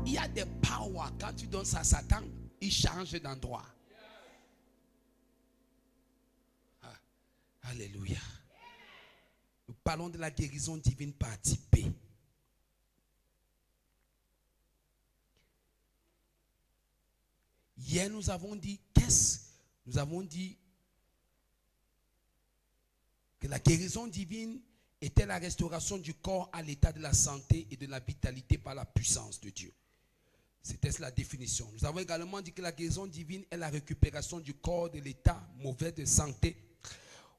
Il y a des powers, quand tu donnes ça à Satan, il change d'endroit. Alléluia. Nous parlons de la guérison divine partie B. Hier, nous avons dit nous avons dit que la guérison divine était la restauration du corps à l'état de la santé et de la vitalité par la puissance de Dieu. C'était la définition. Nous avons également dit que la guérison divine est la récupération du corps de l'état mauvais de santé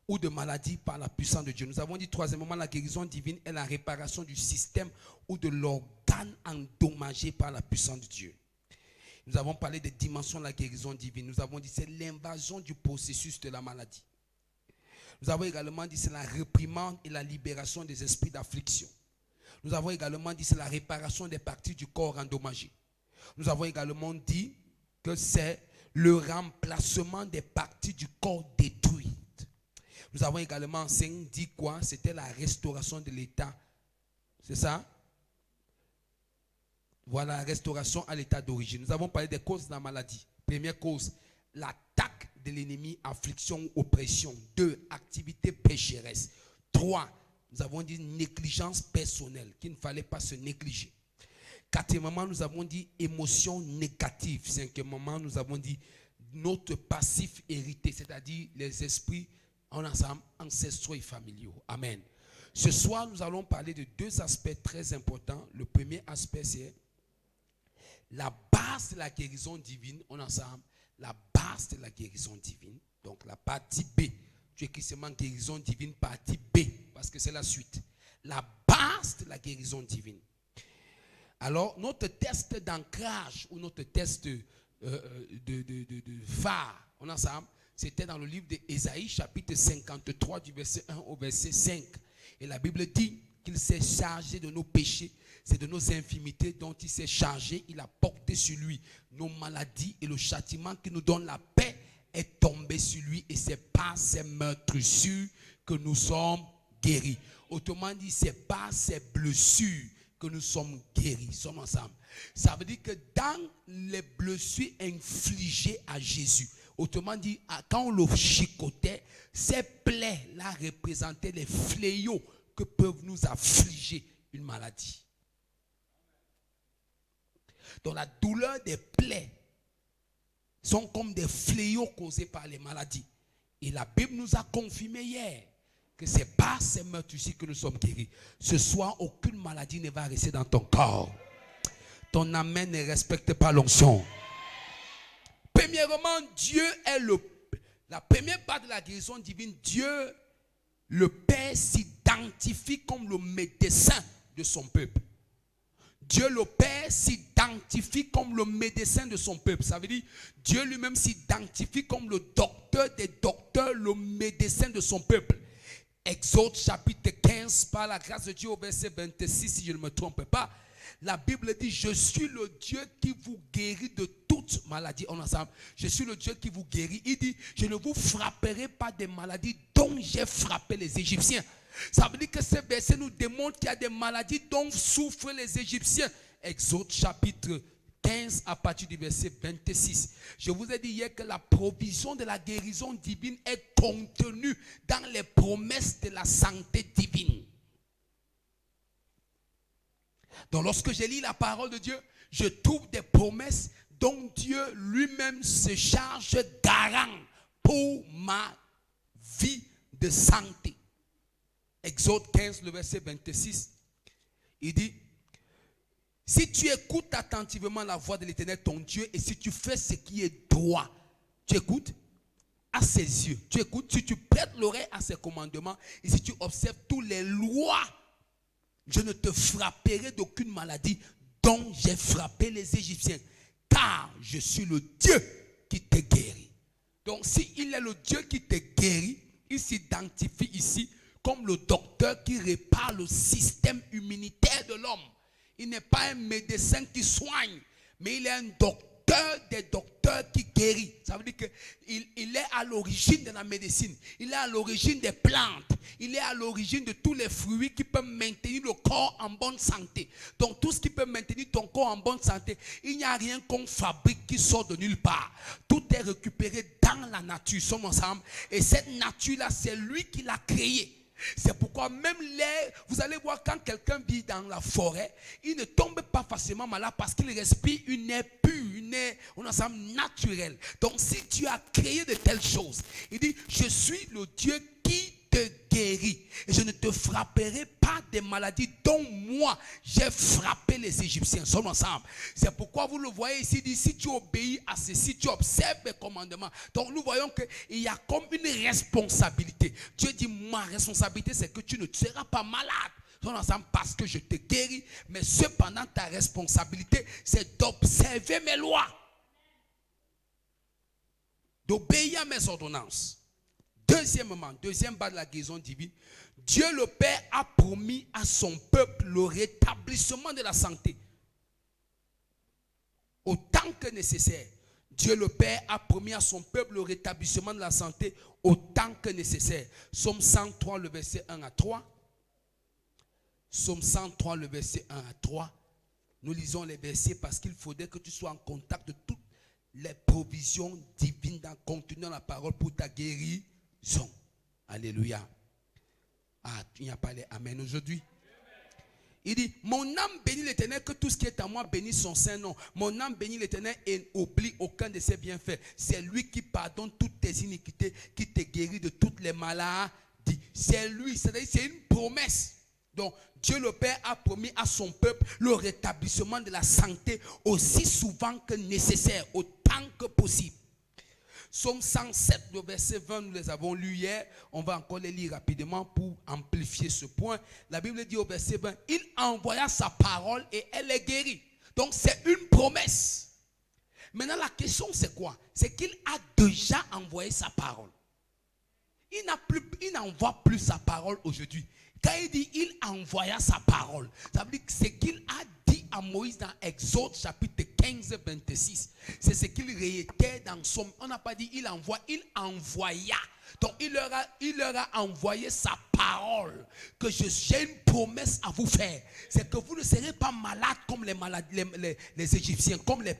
ou de maladie par la puissance de Dieu. Nous avons dit troisièmement, la guérison divine est la réparation du système ou de l'organe endommagé par la puissance de Dieu. Nous avons parlé des dimensions de la guérison divine. Nous avons dit c'est l'invasion du processus de la maladie. Nous avons également dit c'est la réprimande et la libération des esprits d'affliction. Nous avons également dit c'est la réparation des parties du corps endommagées. Nous avons également dit que c'est le remplacement des parties du corps détruites. Nous avons également dit quoi? C'était la restauration de l'état. C'est ça? Voilà, la restauration à l'état d'origine. Nous avons parlé des causes de la maladie. Première cause, l'attaque de l'ennemi, affliction ou oppression. 2, activité pécheresse. 3, nous avons dit négligence personnelle, qu'il ne fallait pas se négliger. 4e, nous avons dit émotion négative. 5e, nous avons dit notre passif hérité, c'est-à-dire les esprits en ensemble ancestraux et familiaux. Amen. Ce soir, nous allons parler de 2 aspects très importants. Le premier aspect, c'est la base de la guérison divine. On ensemble, la base de la guérison divine. Donc, la partie B. Tu écris seulement guérison divine, partie B, parce que c'est la suite. La base de la guérison divine. Alors, notre test d'ancrage ou notre test de phare, on ensemble, c'était dans le livre d'Ésaïe, chapitre 53, du verset 1 au verset 5. Et la Bible dit qu'il s'est chargé de nos péchés, c'est de nos infimités dont il s'est chargé. Il a porté sur lui nos maladies et le châtiment qui nous donne la paix est tombé sur lui. Et c'est par ses meurtrissures que nous sommes guéris. Autrement dit, c'est par ses blessures que nous sommes guéris. Sommes ensemble. Ça veut dire que dans les blessures infligées à Jésus, autrement dit, quand on le chicotait, ces plaies-là représentaient les fléaux que peuvent nous affliger une maladie. Donc la douleur des plaies sont comme des fléaux causés par les maladies. Et la Bible nous a confirmé hier que c'est par ces meurtrissures que nous sommes guéris. Ce soir, aucune maladie ne va rester dans ton corps. Ton amen ne respecte pas l'onction. Premièrement, Dieu est la première part de la guérison divine. Dieu, le Père, s'identifie comme le médecin de son peuple. Dieu le Père s'identifie comme le médecin de son peuple. Ça veut dire Dieu lui-même s'identifie comme le docteur des docteurs, le médecin de son peuple. Exode chapitre 15, par la grâce de Dieu au verset 26, si je ne me trompe pas. La Bible dit, je suis le Dieu qui vous guérit de toute maladie. On ensemble, je suis le Dieu qui vous guérit. Il dit, je ne vous frapperai pas des maladies dont j'ai frappé les Égyptiens. Ça veut dire que ce verset nous démontre qu'il y a des maladies dont souffrent les Égyptiens. Exode chapitre 15 à partir du verset 26. Je vous ai dit hier que la provision de la guérison divine est contenue dans les promesses de la santé divine. Donc lorsque je lis la parole de Dieu, je trouve des promesses dont Dieu lui-même se charge garant pour ma vie de santé. Exode 15, le verset 26, il dit, si tu écoutes attentivement la voix de l'Éternel ton Dieu et si tu fais ce qui est droit, tu écoutes à ses yeux, tu écoutes, si tu prêtes l'oreille à ses commandements et si tu observes toutes les lois, je ne te frapperai d'aucune maladie dont j'ai frappé les Égyptiens, car je suis le Dieu qui te guérit. Donc s'il est le Dieu qui te guérit, il s'identifie ici comme le docteur qui répare le système immunitaire de l'homme. Il n'est pas un médecin qui soigne, mais il est un docteur docteur des docteurs qui guérit. Ça veut dire qu'il est à l'origine de la médecine. Il est à l'origine des plantes. Il est à l'origine de tous les fruits qui peuvent maintenir le corps en bonne santé. Donc tout ce qui peut maintenir ton corps en bonne santé, il n'y a rien qu'on fabrique qui sort de nulle part. Tout est récupéré dans la nature. Nous sommes ensemble. Et cette nature-là, c'est lui qui l'a créée. C'est pourquoi même vous allez voir quand quelqu'un vit dans la forêt, il ne tombe pas facilement malade parce qu'il respire une air pure, une air, on ensemble naturelle. Donc si tu as créé de telles choses, il dit, je suis le Dieu qui te guérit et je ne te frapperai pas des maladies dont moi j'ai frappé les Égyptiens. Sommes ensemble. C'est pourquoi vous le voyez ici, il dit, si tu obéis à ceci, tu observes mes commandements. Donc nous voyons qu'il y a comme une responsabilité. Dieu dit, ma responsabilité c'est que tu ne seras pas malade. Sommes ensemble parce que je te guéris, mais cependant ta responsabilité c'est d'observer mes lois, d'obéir à mes ordonnances. Deuxièmement, deuxième base de la guérison divine, Dieu le Père a promis à son peuple le rétablissement de la santé. Autant que nécessaire. Dieu le Père a promis à son peuple le rétablissement de la santé autant que nécessaire. Psaume 103, le verset 1 à 3. Psaume 103, le verset 1 à 3. Nous lisons les versets parce qu'il faudrait que tu sois en contact de toutes les provisions divines contenues dans la parole pour ta guérison. Alléluia. Ah, il n'y a pas les amen aujourd'hui. Il dit, mon âme bénit l'Éternel, que tout ce qui est à moi bénisse son saint nom. Mon âme bénit l'Éternel et n'oublie aucun de ses bienfaits. C'est lui qui pardonne toutes tes iniquités, qui te guérit de toutes les maladies. C'est lui, c'est-à-dire c'est une promesse. Donc Dieu le Père a promis à son peuple le rétablissement de la santé aussi souvent que nécessaire, autant que possible. Psaume 107, le verset 20, nous les avons lus hier. On va encore les lire rapidement pour amplifier ce point. La Bible dit au verset 20, il envoya sa parole et elle est guérie. Donc c'est une promesse. Maintenant la question c'est quoi? C'est qu'il a déjà envoyé sa parole. Il n'envoie plus sa parole aujourd'hui. Quand il dit il envoya sa parole, ça veut dire que c'est qu'il a dit à Moïse dans Exode chapitre 15, 26. C'est ce qu'il réitère dans Somme. On n'a pas dit il envoie, il envoya. Donc il leur a envoyé sa parole. Que j'ai une promesse à vous faire. C'est que vous ne serez pas malades comme les Égyptiens, comme les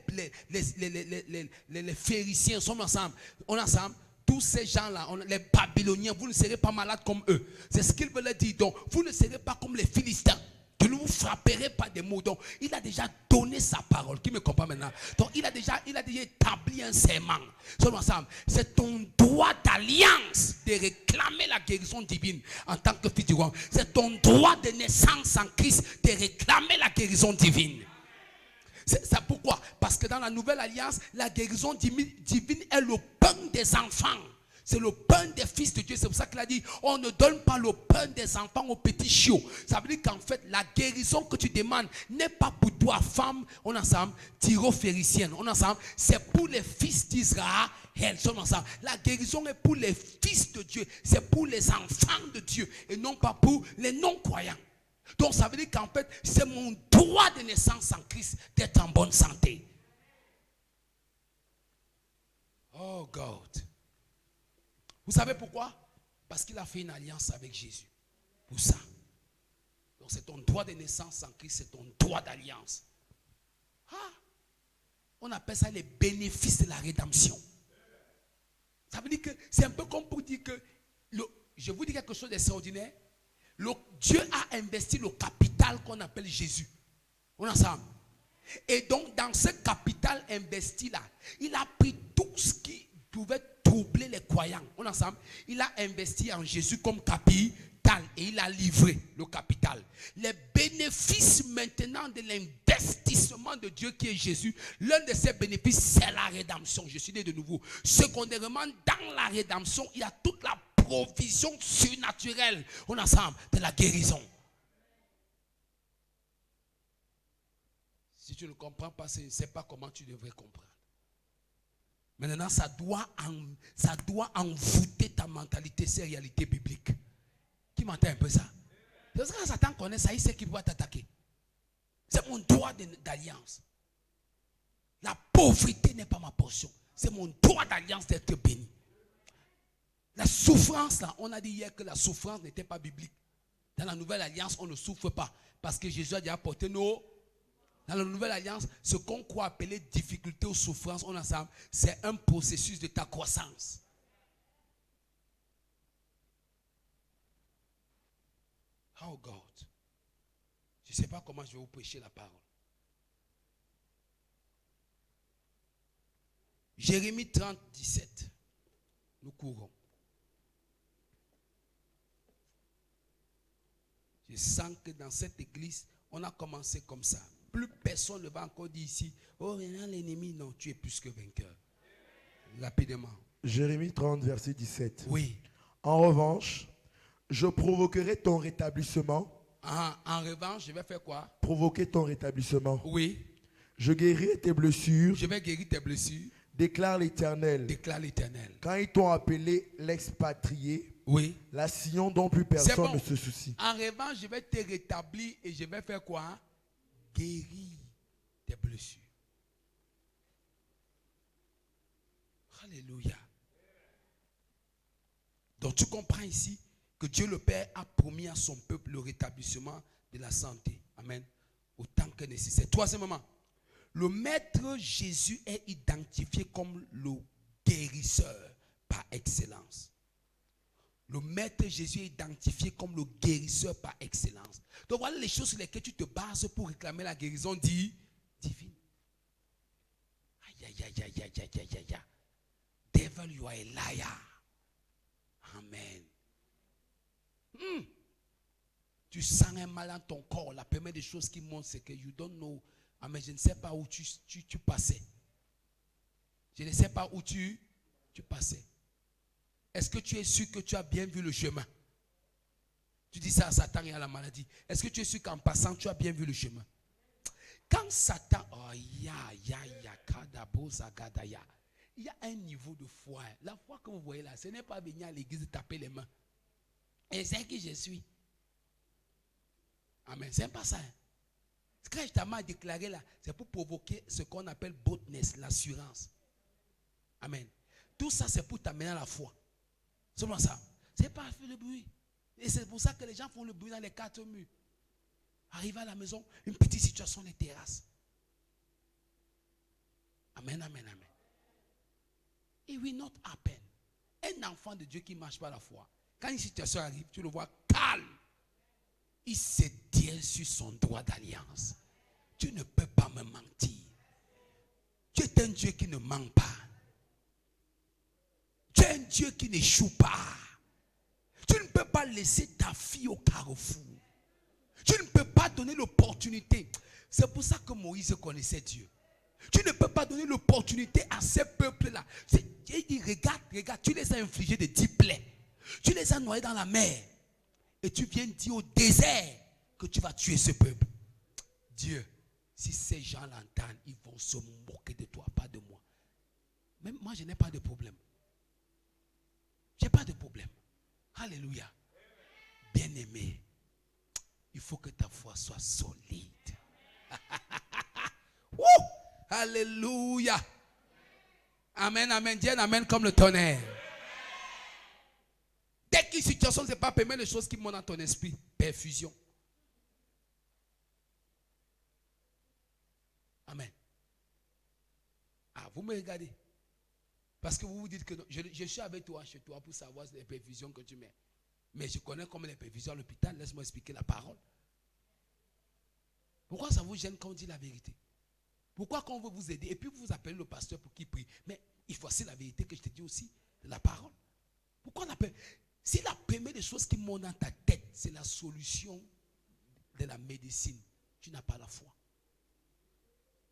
Phériciens. Sommes ensemble. On est ensemble. Tous ces gens-là, les Babyloniens, vous ne serez pas malades comme eux. C'est ce qu'il veut leur dire. Donc, vous ne serez pas comme les Philistins. Que ne vous frapperez pas des mots. Donc, il a déjà donné sa parole. Qui me comprend maintenant? Donc, il a déjà établi un serment. Sommes ensemble. C'est ton droit d'alliance de réclamer la guérison divine en tant que fils du roi. C'est ton droit de naissance en Christ de réclamer la guérison divine. C'est ça pourquoi? Parce que dans la nouvelle alliance, la guérison divine est le pain des enfants. C'est le pain des fils de Dieu. C'est pour ça qu'il a dit, on ne donne pas le pain des enfants aux petits chiots. Ça veut dire qu'en fait, la guérison que tu demandes n'est pas pour toi, femme, on ensemble, tyro-phéricienne, on ensemble, c'est pour les fils d'Israël. Ensemble. La guérison est pour les fils de Dieu. C'est pour les enfants de Dieu et non pas pour les non-croyants. Donc ça veut dire qu'en fait, c'est mon droit de naissance en Christ d'être en bonne santé. Oh God. Vous savez pourquoi? Parce qu'il a fait une alliance avec Jésus. Pour ça. Donc c'est ton droit de naissance en Christ, c'est ton droit d'alliance. On appelle ça les bénéfices de la rédemption. Ça veut dire que c'est un peu comme pour dire que, je vous dis quelque chose d'extraordinaire. Dieu a investi le capital qu'on appelle Jésus. On est ensemble. Et donc, dans ce capital investi-là, il a pris tout ce qui pouvait troubler les croyants. On est ensemble. Il a investi en Jésus comme capital et il a livré le capital. Les bénéfices maintenant de l'investissement de Dieu qui est Jésus, l'un de ses bénéfices, c'est la rédemption. Je suis né de nouveau. Secondairement, dans la rédemption, il y a toute la provision surnaturelle, on ensemble, de la guérison. Si tu ne comprends pas, je ne sais pas comment tu devrais comprendre. Maintenant, ça doit envoûter ta mentalité, ces réalités bibliques. Qui m'entend un peu ça? Parce que quand Satan connaît ça, il sait qu'il va t'attaquer. C'est mon droit d'alliance. La pauvreté n'est pas ma portion. C'est mon droit d'alliance d'être béni. La souffrance, là, on a dit hier que la souffrance n'était pas biblique. Dans la nouvelle alliance, on ne souffre pas. Parce que Jésus a déjà apporté nos... Dans la nouvelle alliance, ce qu'on croit appeler difficulté ou souffrance, on ensemble, c'est un processus de ta croissance. Oh God. Je ne sais pas comment je vais vous prêcher la parole. Jérémie 30, 17. Nous courons. Je sens que dans cette église, on a commencé comme ça. Plus personne ne va encore dire ici, oh, l'ennemi, non, tu es plus que vainqueur. Rapidement. Jérémie 30, verset 17. Oui. En revanche, je provoquerai ton rétablissement. En revanche, je vais faire quoi? Provoquer ton rétablissement. Oui. Je guérirai tes blessures. Je vais guérir tes blessures. Déclare l'Éternel. Déclare l'Éternel. Quand ils t'ont appelé l'expatrié, oui, la Sion dont plus personne bon. ne se soucie. En revanche, je vais te rétablir et je vais faire quoi? Guérir tes blessures. Alléluia. Donc tu comprends ici que Dieu le Père a promis à son peuple le rétablissement de la santé. Amen. Autant que nécessaire. Troisièmement, le Maître Jésus est identifié comme le guérisseur par excellence. Le Maître Jésus est identifié comme le guérisseur par excellence. Donc voilà les choses sur lesquelles tu te bases pour réclamer la guérison divine. Aïe, aïe, aïe, aïe, aïe, aïe, aïe, aïe. Devil, you are a liar. Amen. Tu sens un mal dans ton corps. La première des choses qui montre, c'est que you don't know. Amen. Je ne sais pas où tu passais. Je ne sais pas où tu passais. Est-ce que tu es sûr que tu as bien vu le chemin? Tu dis ça à Satan et à la maladie. Est-ce que tu es sûr qu'en passant, tu as bien vu le chemin? Quand Satan, il y a un niveau de foi. La foi que vous voyez là, ce n'est pas venir à l'église taper les mains. Et c'est qui je suis. Amen. C'est pas ça. Ce que je t'ai déclaré là, c'est pour provoquer ce qu'on appelle boldness, l'assurance. Amen. Tout ça, c'est pour t'amener à la foi. Seulement ça. C'est pas faire le bruit. Et c'est pour ça que les gens font le bruit dans les quatre murs. Arrive à la maison, une petite situation des terrasses. Amen, amen, amen. It will not happen. Un enfant de Dieu qui ne marche pas la foi, quand une situation arrive, tu le vois calme. Il se tient sur son droit d'alliance. Tu ne peux pas me mentir. Tu es un Dieu qui ne ment pas. Tu es un Dieu qui n'échoue pas. Tu ne peux pas laisser ta fille au carrefour. Tu ne peux pas donner l'opportunité. C'est pour ça que Moïse connaissait Dieu. Tu ne peux pas donner l'opportunité à ces peuples-là. Il dit, regarde, tu les as infligés de 10 plaies. Tu les as noyés dans la mer. Et tu viens dire au désert que tu vas tuer ce peuple. Dieu, si ces gens l'entendent, ils vont se moquer de toi, pas de moi. Même moi, je n'ai pas de problème. Je n'ai pas de problème. Alléluia. Bien-aimé, il faut que ta foi soit solide. Alléluia. Amen, amen. Dis amen comme le tonnerre. Dès qu'une situation ne s'est pas permis, les choses qui montent dans ton esprit, perfusion. Amen. Ah, vous me regardez. Parce que vous vous dites que non, je suis avec toi chez toi pour savoir les perfusions que tu mets. Mais je connais comme les perfusions à l'hôpital. Laisse-moi expliquer la parole. Pourquoi ça vous gêne quand on dit la vérité? Pourquoi quand on veut vous aider et puis vous appelez le pasteur pour qu'il prie? Mais il faut aussi la vérité que je te dis aussi, la parole. Pourquoi on appelle? Si la première des choses qui monte dans ta tête, c'est la solution de la médecine, tu n'as pas la foi.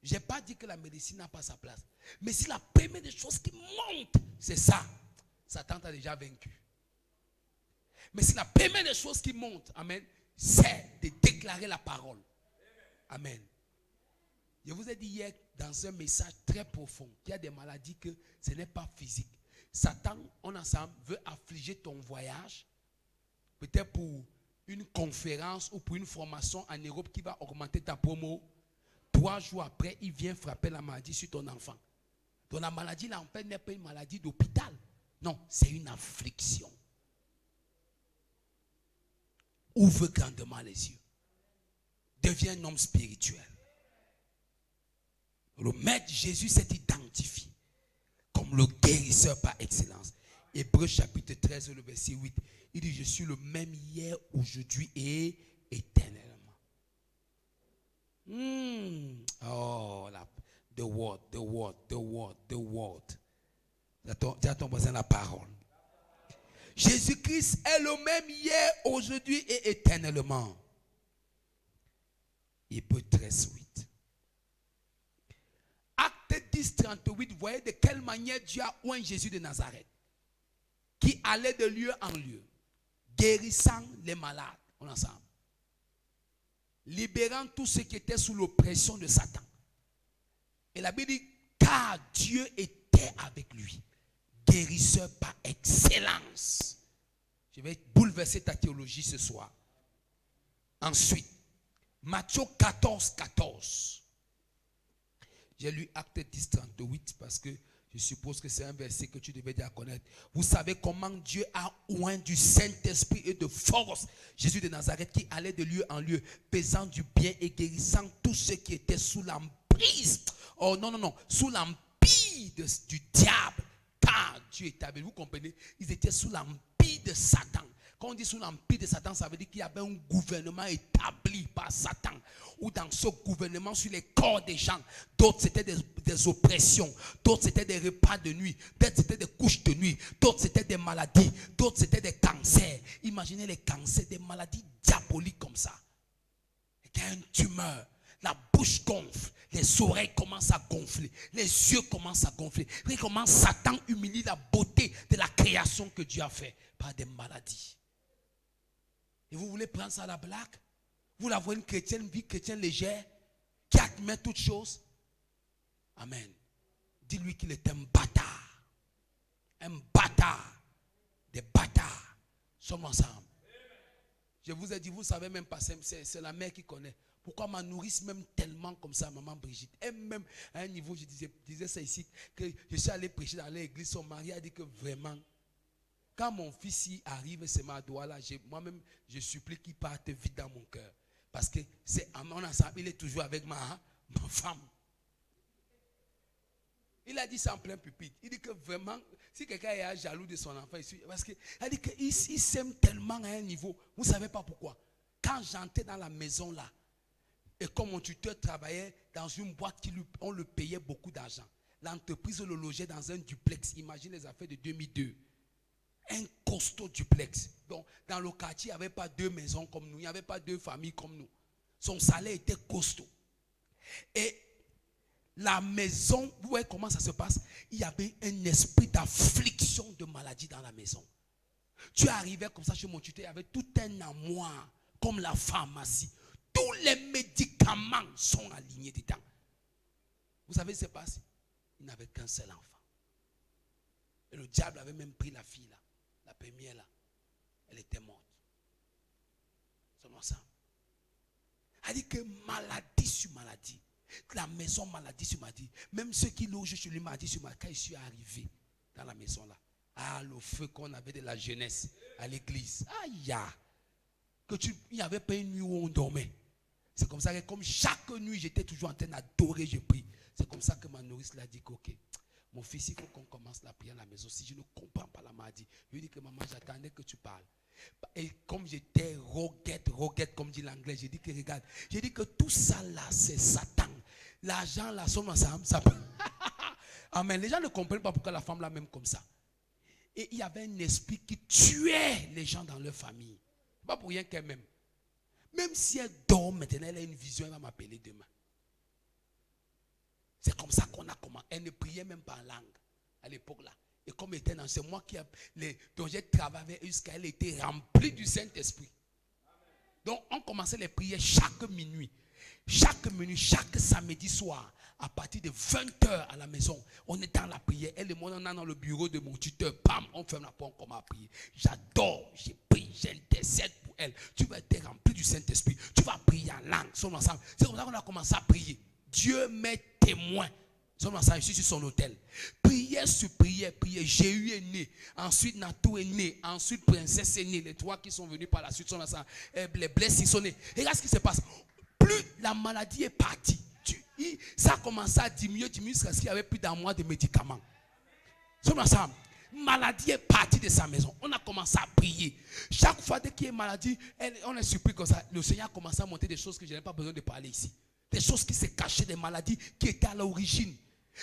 Je n'ai pas dit que la médecine n'a pas sa place. Mais si la première des choses qui monte, c'est ça, Satan t'a déjà vaincu. Mais si la première des choses qui monte, amen, c'est de déclarer la parole. Amen. Je vous ai dit hier dans un message très profond qu'il y a des maladies que ce n'est pas physique. Satan, on ensemble, veut affliger ton voyage, peut-être pour une conférence ou pour une formation en Europe qui va augmenter ta 3 jours après, il vient frapper la maladie sur ton enfant. Donc la maladie là, en fait, n'est pas une maladie d'hôpital. Non, c'est une affliction. Ouvre grandement les yeux. Deviens un homme spirituel. Le Maître Jésus s'est identifié comme le guérisseur par excellence. Hébreux chapitre 13, le verset 8. Il dit, je suis le même hier, aujourd'hui et éternellement. Oh, the word. Dis à ton voisin la parole. Jésus-Christ est le même hier, aujourd'hui et éternellement. Hébreux 13, 8. Acte 10, 38, vous voyez de quelle manière Dieu a oint Jésus de Nazareth, qui allait de lieu en lieu, guérissant les malades, on ensemble, libérant tous ceux qui étaient sous l'oppression de Satan. Et la Bible dit, car Dieu était avec lui, guérisseur par excellence. Je vais bouleverser ta théologie ce soir. Ensuite, Matthieu 14, 14. J'ai lu Acte 10, 38 parce que je suppose que c'est un verset que tu devais déjà connaître. Vous savez comment Dieu a oint du Saint-Esprit et de force Jésus de Nazareth qui allait de lieu en lieu, pesant du bien et guérissant tous ceux qui étaient sous l'emprise. Oh non, sous l'empire du diable. Car Dieu était avec vous, comprenez? Ils étaient sous l'empire de Satan. Quand on dit sous l'empire de Satan, ça veut dire qu'il y avait un gouvernement établi par Satan. Ou dans ce gouvernement, sur les corps des gens, d'autres c'était des oppressions, d'autres c'était des repas de nuit, d'autres c'était des couches de nuit, d'autres c'était des maladies, d'autres c'était des cancers. Imaginez les cancers, des maladies diaboliques comme ça. Il y a une tumeur, la bouche gonfle, les oreilles commencent à gonfler, les yeux commencent à gonfler. Vous voyez comment Satan humilie la beauté de la création que Dieu a fait par des maladies. Et vous voulez prendre ça à la blague? Vous la voyez une vie chrétienne légère, qui admet toutes choses. Amen. Dis-lui qu'il est un bâtard. Un bâtard. Des bâtards. Sommes ensemble. Je vous ai dit, vous savez même pas, c'est la mère qui connaît. Pourquoi ma nourrice m'aime tellement comme ça, maman Brigitte? Elle même à un niveau, je disais ça ici, que je suis allé prêcher dans l'église, son mari a dit que vraiment, quand mon fils y arrive, c'est ma doigt là, moi-même, je supplie qu'il parte vite dans mon cœur. Parce que c'est à mon ensemble, il est toujours avec ma femme. Il a dit ça en plein pupitre. Il dit que vraiment, si quelqu'un est jaloux de son enfant, parce qu'il a dit qu'il s'aime tellement à un niveau, vous ne savez pas pourquoi. Quand j'entrais dans la maison là, et comme mon tuteur travaillait dans une boîte, on le payait beaucoup d'argent. L'entreprise le logeait dans un duplex. Imagine les affaires de 2002. Un costaud duplex. Donc, dans le quartier, il n'y avait pas 2 maisons comme nous. Il n'y avait pas 2 familles comme nous. Son salaire était costaud. Et la maison, vous voyez comment ça se passe? Il y avait un esprit d'affliction, de maladie dans la maison. Tu arrivais comme ça chez mon tuteur, il y avait tout un armoire, comme la pharmacie. Tous les médicaments sont alignés dedans. Vous savez ce qui s'est passé? Il n'avait qu'un seul enfant. Et le diable avait même pris la fille là. La première là, elle était morte. Sommes ensemble. Elle dit que maladie sur maladie. La maison maladie sur maladie. Même ceux qui logent chez lui maladie sur maladie. Quand je suis arrivé dans la maison là, le feu qu'on avait de la jeunesse à l'église. Aïe! Il n'y avait pas une nuit où on dormait. C'est comme ça que comme chaque nuit j'étais toujours en train d'adorer, je prie. C'est comme ça que ma nourrice l'a dit ok. Mon fils, il faut qu'on commence la prière à la maison. Si je ne comprends pas la maladie, je lui dis que maman, j'attendais que tu parles. Et comme j'étais roguette, comme dit l'anglais, j'ai dit que regarde, j'ai dit que tout ça là, c'est Satan. L'argent là, sont ensemble. Amen. Les gens ne comprennent pas pourquoi la femme là même comme ça. Et il y avait un esprit qui tuait les gens dans leur famille. Pas pour rien qu'elle m'aime. Même si elle dort maintenant, elle a une vision, elle va m'appeler demain. C'est comme ça qu'on a commencé. Elle ne priait même pas en langue à l'époque là. Et comme était dans, c'est moi dont j'ai travaillé jusqu'à elle était remplie du Saint-Esprit. Donc on commençait les prières chaque minuit. Chaque samedi soir, à partir de 20h à la maison, on est dans la prière. Elle et moi, on est dans le bureau de mon tuteur. Bam, on ferme la porte, on commence à prier. J'adore, j'ai prie, j'intercède pour elle. Tu vas être rempli du Saint-Esprit. Tu vas prier en langue, sommes ensemble. C'est comme ça qu'on a commencé à prier. Dieu m'est témoin. Je suis sur son autel. Prière sur prière, prière. Jéhu est né. Ensuite, Natou est né. Ensuite, Princesse est née. Les trois qui sont venus par la suite sont ensemble. Les blessés sont nés. Et regarde ce qui se passe. Plus la maladie est partie, ça a commencé à diminuer jusqu'à ce qu'il n'y avait plus d'un mois de médicaments. Sommes ensemble. Maladie est partie de sa maison. On a commencé à prier. Chaque fois qu'il y a une maladie, on est surpris comme ça. Le Seigneur a commencé à monter des choses que je n'ai pas besoin de parler ici. Des choses qui se cachaient, des maladies qui étaient à l'origine.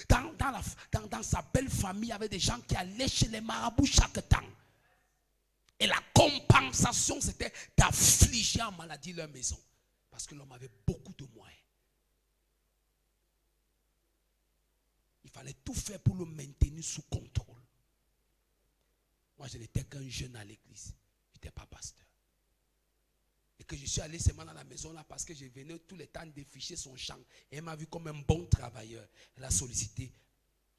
Dans sa belle famille, il y avait des gens qui allaient chez les marabouts chaque temps. Et la compensation, c'était d'affliger en maladie leur maison. Parce que l'homme avait beaucoup de moyens. Il fallait tout faire pour le maintenir sous contrôle. Moi, je n'étais qu'un jeune à l'église. Je n'étais pas pasteur. Et que je suis allé seulement dans la maison là parce que je venais tout le temps déficher son champ. Et elle m'a vu comme un bon travailleur. Elle a sollicité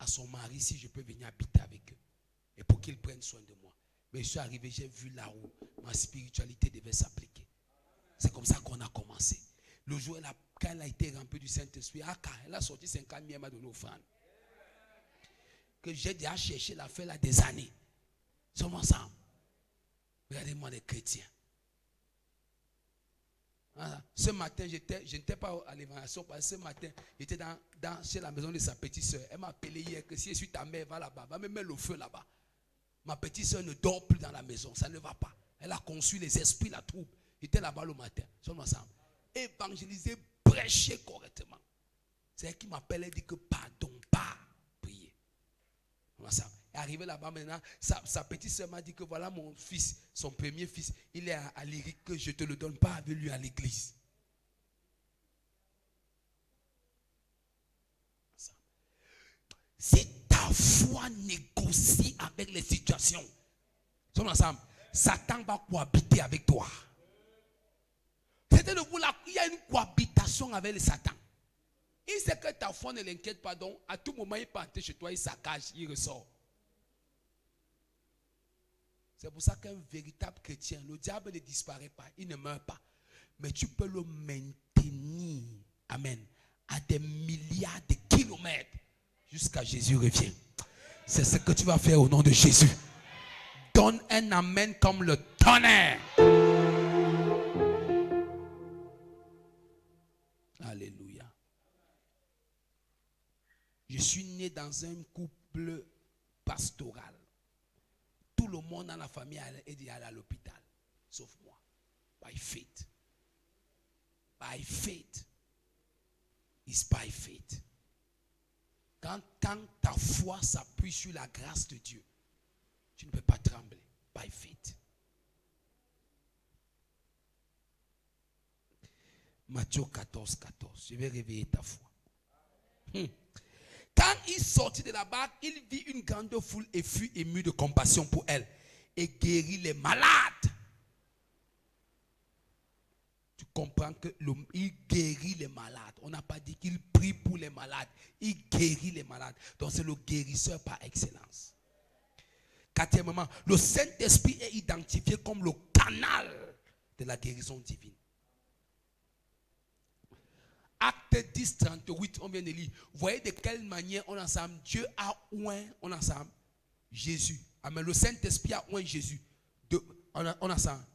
à son mari si je peux venir habiter avec eux. Et pour qu'il prenne soin de moi. Mais je suis arrivé, j'ai vu là où ma spiritualité devait s'appliquer. C'est comme ça qu'on a commencé. Le jour quand elle a été remplie du Saint-Esprit, elle a sorti 50 000, elle m'a donné offrande. Que j'ai déjà cherché l'affaire là des années. Sommes ensemble. Regardez-moi les chrétiens. Voilà. Ce matin, je n'étais pas à l'évangélisation parce que ce matin, j'étais chez la maison de sa petite soeur. Elle m'a appelé hier que si je suis ta mère, va là-bas, va me mettre le feu là-bas. Ma petite soeur ne dort plus dans la maison, ça ne va pas. Elle a conçu les esprits, la troupe. J'étais là-bas le matin, sommes ensemble. Évangéliser, prêcher correctement. C'est elle qui m'appelle et dit que pardon, pas prier. Ensemble. Arrivé là-bas maintenant, sa petite soeur m'a dit que voilà mon fils, son premier fils, il est à l'Érique, que je ne te le donne pas avec lui à l'église. Si ta foi négocie avec les situations, sommes ensemble, Satan va cohabiter avec toi. C'était de vous là, il y a une cohabitation avec le Satan. Il sait que ta foi ne l'inquiète pas, donc à tout moment il peut entrer chez toi, il saccage, il ressort. C'est pour ça qu'un véritable chrétien, le diable ne disparaît pas, il ne meurt pas. Mais tu peux le maintenir, amen, à des milliards de kilomètres jusqu'à Jésus revienne. C'est ce que tu vas faire au nom de Jésus. Donne un amen comme le tonnerre. Alléluia. Je suis né dans un couple pastoral. Tout le monde dans la famille est allé à l'hôpital, sauf moi. By faith. By faith. It's by faith. Quand ta foi s'appuie sur la grâce de Dieu, tu ne peux pas trembler. By faith. Matthieu 14, 14. Je vais réveiller ta foi. Quand il sortit de la barque, il vit une grande foule et fut ému de compassion pour elle et guérit les malades. Tu comprends qu'il guérit les malades. On n'a pas dit qu'il prie pour les malades. Il guérit les malades. Donc c'est le guérisseur par excellence. Quatrièmement, le Saint-Esprit est identifié comme le canal de la guérison divine. Acte 10, 38, on vient de lire. Vous voyez de quelle manière on ensemble, Dieu a oint, on ensemble, Jésus. Amen. Le Saint-Esprit a oint Jésus. On ensemble.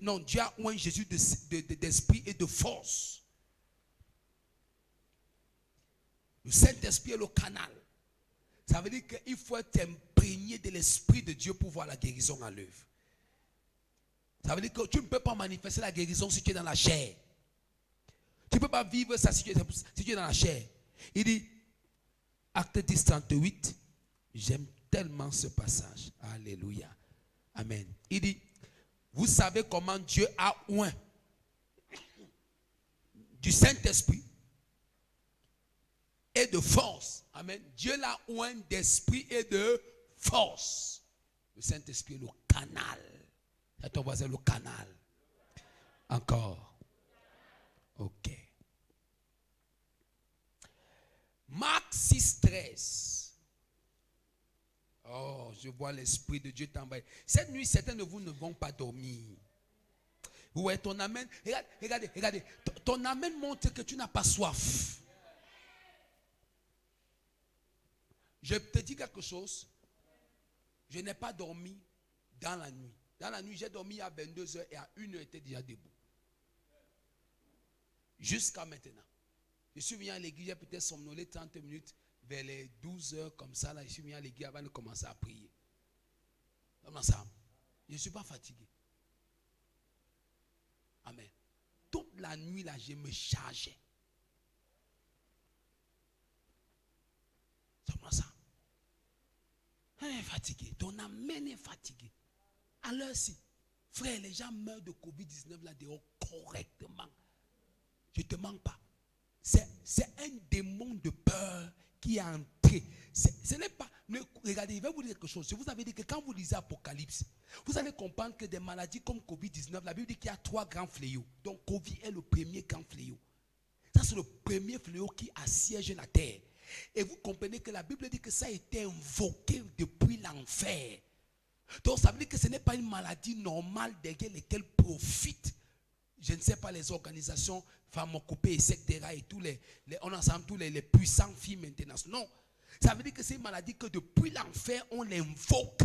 Non, Dieu a oint Jésus d'esprit et de force. Le Saint-Esprit est le canal. Ça veut dire qu'il faut être imprégné de l'Esprit de Dieu pour voir la guérison à l'œuvre. Ça veut dire que tu ne peux pas manifester la guérison si tu es dans la chair. Tu ne peux pas vivre ça si tu es dans la chair. Il dit, acte 10, 38, j'aime tellement ce passage. Alléluia. Amen. Il dit, vous savez comment Dieu a oint du Saint-Esprit et de force. Amen. Dieu l'a oint d'esprit et de force. Le Saint-Esprit est le canal. C'est ton voisin, le canal. Encore. Ok. Marc 6, 13. Oh, je vois l'Esprit de Dieu t'envahir. Cette nuit, certains de vous ne vont pas dormir. Ouais, ton amen. Regardez. Ton amen montre que tu n'as pas soif. Je te dis quelque chose. Je n'ai pas dormi dans la nuit. Dans la nuit, j'ai dormi à 22h et à 1h, j'étais déjà debout. Jusqu'à maintenant. Je suis venu à l'église, j'ai peut-être somnolé 30 minutes, vers les 12h comme ça. Là, je suis venu à l'église avant de commencer à prier. Comme ça. Je ne suis pas fatigué. Amen. Toute la nuit, là, je me chargeais. C'est comme ça. On est fatigué. Ton amen est fatigué. Alors si, frère, les gens meurent de Covid-19 là dehors correctement. Je ne te manque pas. C'est un démon de peur qui est entré. Ce n'est pas. Regardez, je vais vous dire quelque chose. Je vous avais dit que quand vous lisez Apocalypse, vous allez comprendre que des maladies comme Covid-19, la Bible dit qu'il y a 3 grands fléaux. Donc, Covid est le premier grand fléau. Ça, c'est le premier fléau qui assiège la terre. Et vous comprenez que la Bible dit que ça a été invoqué depuis l'enfer. Donc, ça veut dire que ce n'est pas une maladie normale derrière laquelle profitent, je ne sais pas, les organisations pharmacopées, etc. et tous on ensemble tous les puissants filles maintenant. Non. Ça veut dire que c'est une maladie que depuis l'enfer, on l'invoque,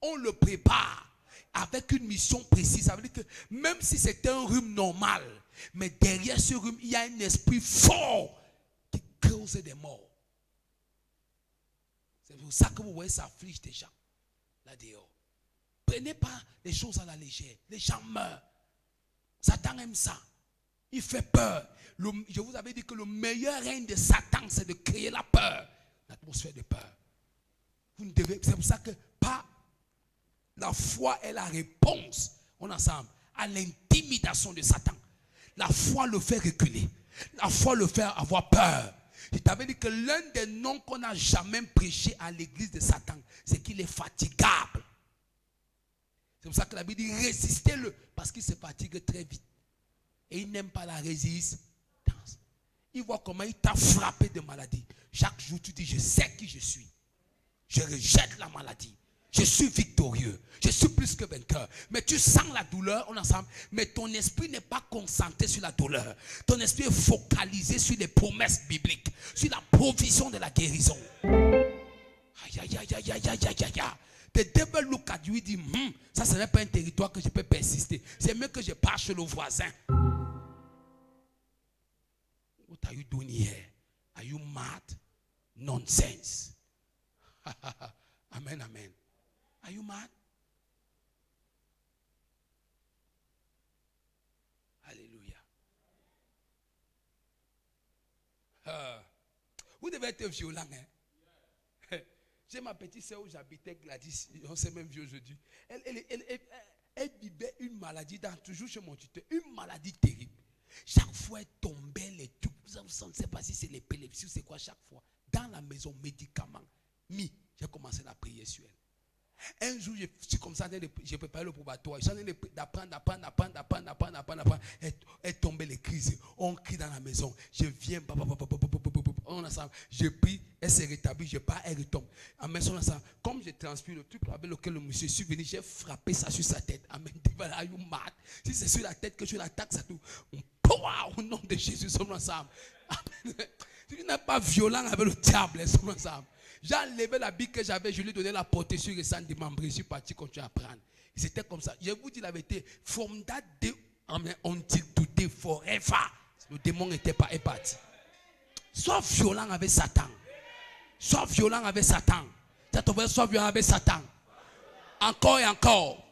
on le prépare avec une mission précise. Ça veut dire que même si c'est un rhume normal, mais derrière ce rhume, il y a un esprit fort qui cause des morts. C'est pour ça que vous voyez, ça afflige des gens là-dehors. Prenez pas les choses à la légère. Les gens meurent. Satan aime ça. Il fait peur. Je vous avais dit que le meilleur règne de Satan, c'est de créer la peur. L'atmosphère de peur. Vous ne devez, c'est pour ça que pas la foi est la réponse, on ensemble, à l'intimidation de Satan. La foi le fait reculer. La foi le fait avoir peur. Je t'avais dit que l'un des noms qu'on n'a jamais prêché à l'église de Satan, c'est qu'il est fatigable. C'est pour ça que la Bible dit résistez-le, parce qu'il se fatigue très vite. Et il n'aime pas la résistance. Il voit comment il t'a frappé de maladie. Chaque jour, tu dis, je sais qui je suis. Je rejette la maladie. Je suis victorieux. Je suis plus que vainqueur. Mais tu sens la douleur, on ensemble. Mais ton esprit n'est pas concentré sur la douleur. Ton esprit est focalisé sur les promesses bibliques. Sur la provision de la guérison. Aïe, aïe, aïe, aïe, aïe, aïe, aïe, aïe. The devil look at you et dit, ça ce n'est pas un territoire que je peux persister. C'est mieux que je parte chez le voisin. What are you doing here? Are you mad? Nonsense. Amen, amen. Are you mad? Alléluia. Vous devez être violent, hein? J'ai ma petite soeur où j'habitais, Gladys, on s'est même vu aujourd'hui. Elle vivait une maladie, toujours chez mon tuteur, une maladie terrible. Chaque fois elle tombait, les trucs, vous ne savez pas si c'est l'épilepsie ou c'est quoi chaque fois. Dans la maison, médicaments, j'ai commencé la prier sur elle. Un jour, je suis comme ça, j'ai préparé le probatoire. J'en ai d'apprendre. Elle tombait les crises. On crie dans la maison. Je viens, on ensemble. Je prie, elle s'est rétablie. Je pars, elle retombe. Amen. Comme je transpire le truc avec lequel le monsieur suis venu, j'ai frappé ça sur sa tête. Amen. Si c'est sur la tête que je l'attaque, ça tout. Au nom de Jésus, sommes ensemble. Amen. Tu n'es pas violent avec le diable, sommes ensemble. J'ai enlevé la bille que j'avais, je lui ai donné la protection récente de démembrée. Je suis parti continuer à prendre. C'était comme ça. Je vous dis la vérité. From that day, until today, forever. Le démon n'était pas parti. Sois violent avec Satan. Sois violent avec Satan. Sois violent avec Satan. Encore et encore.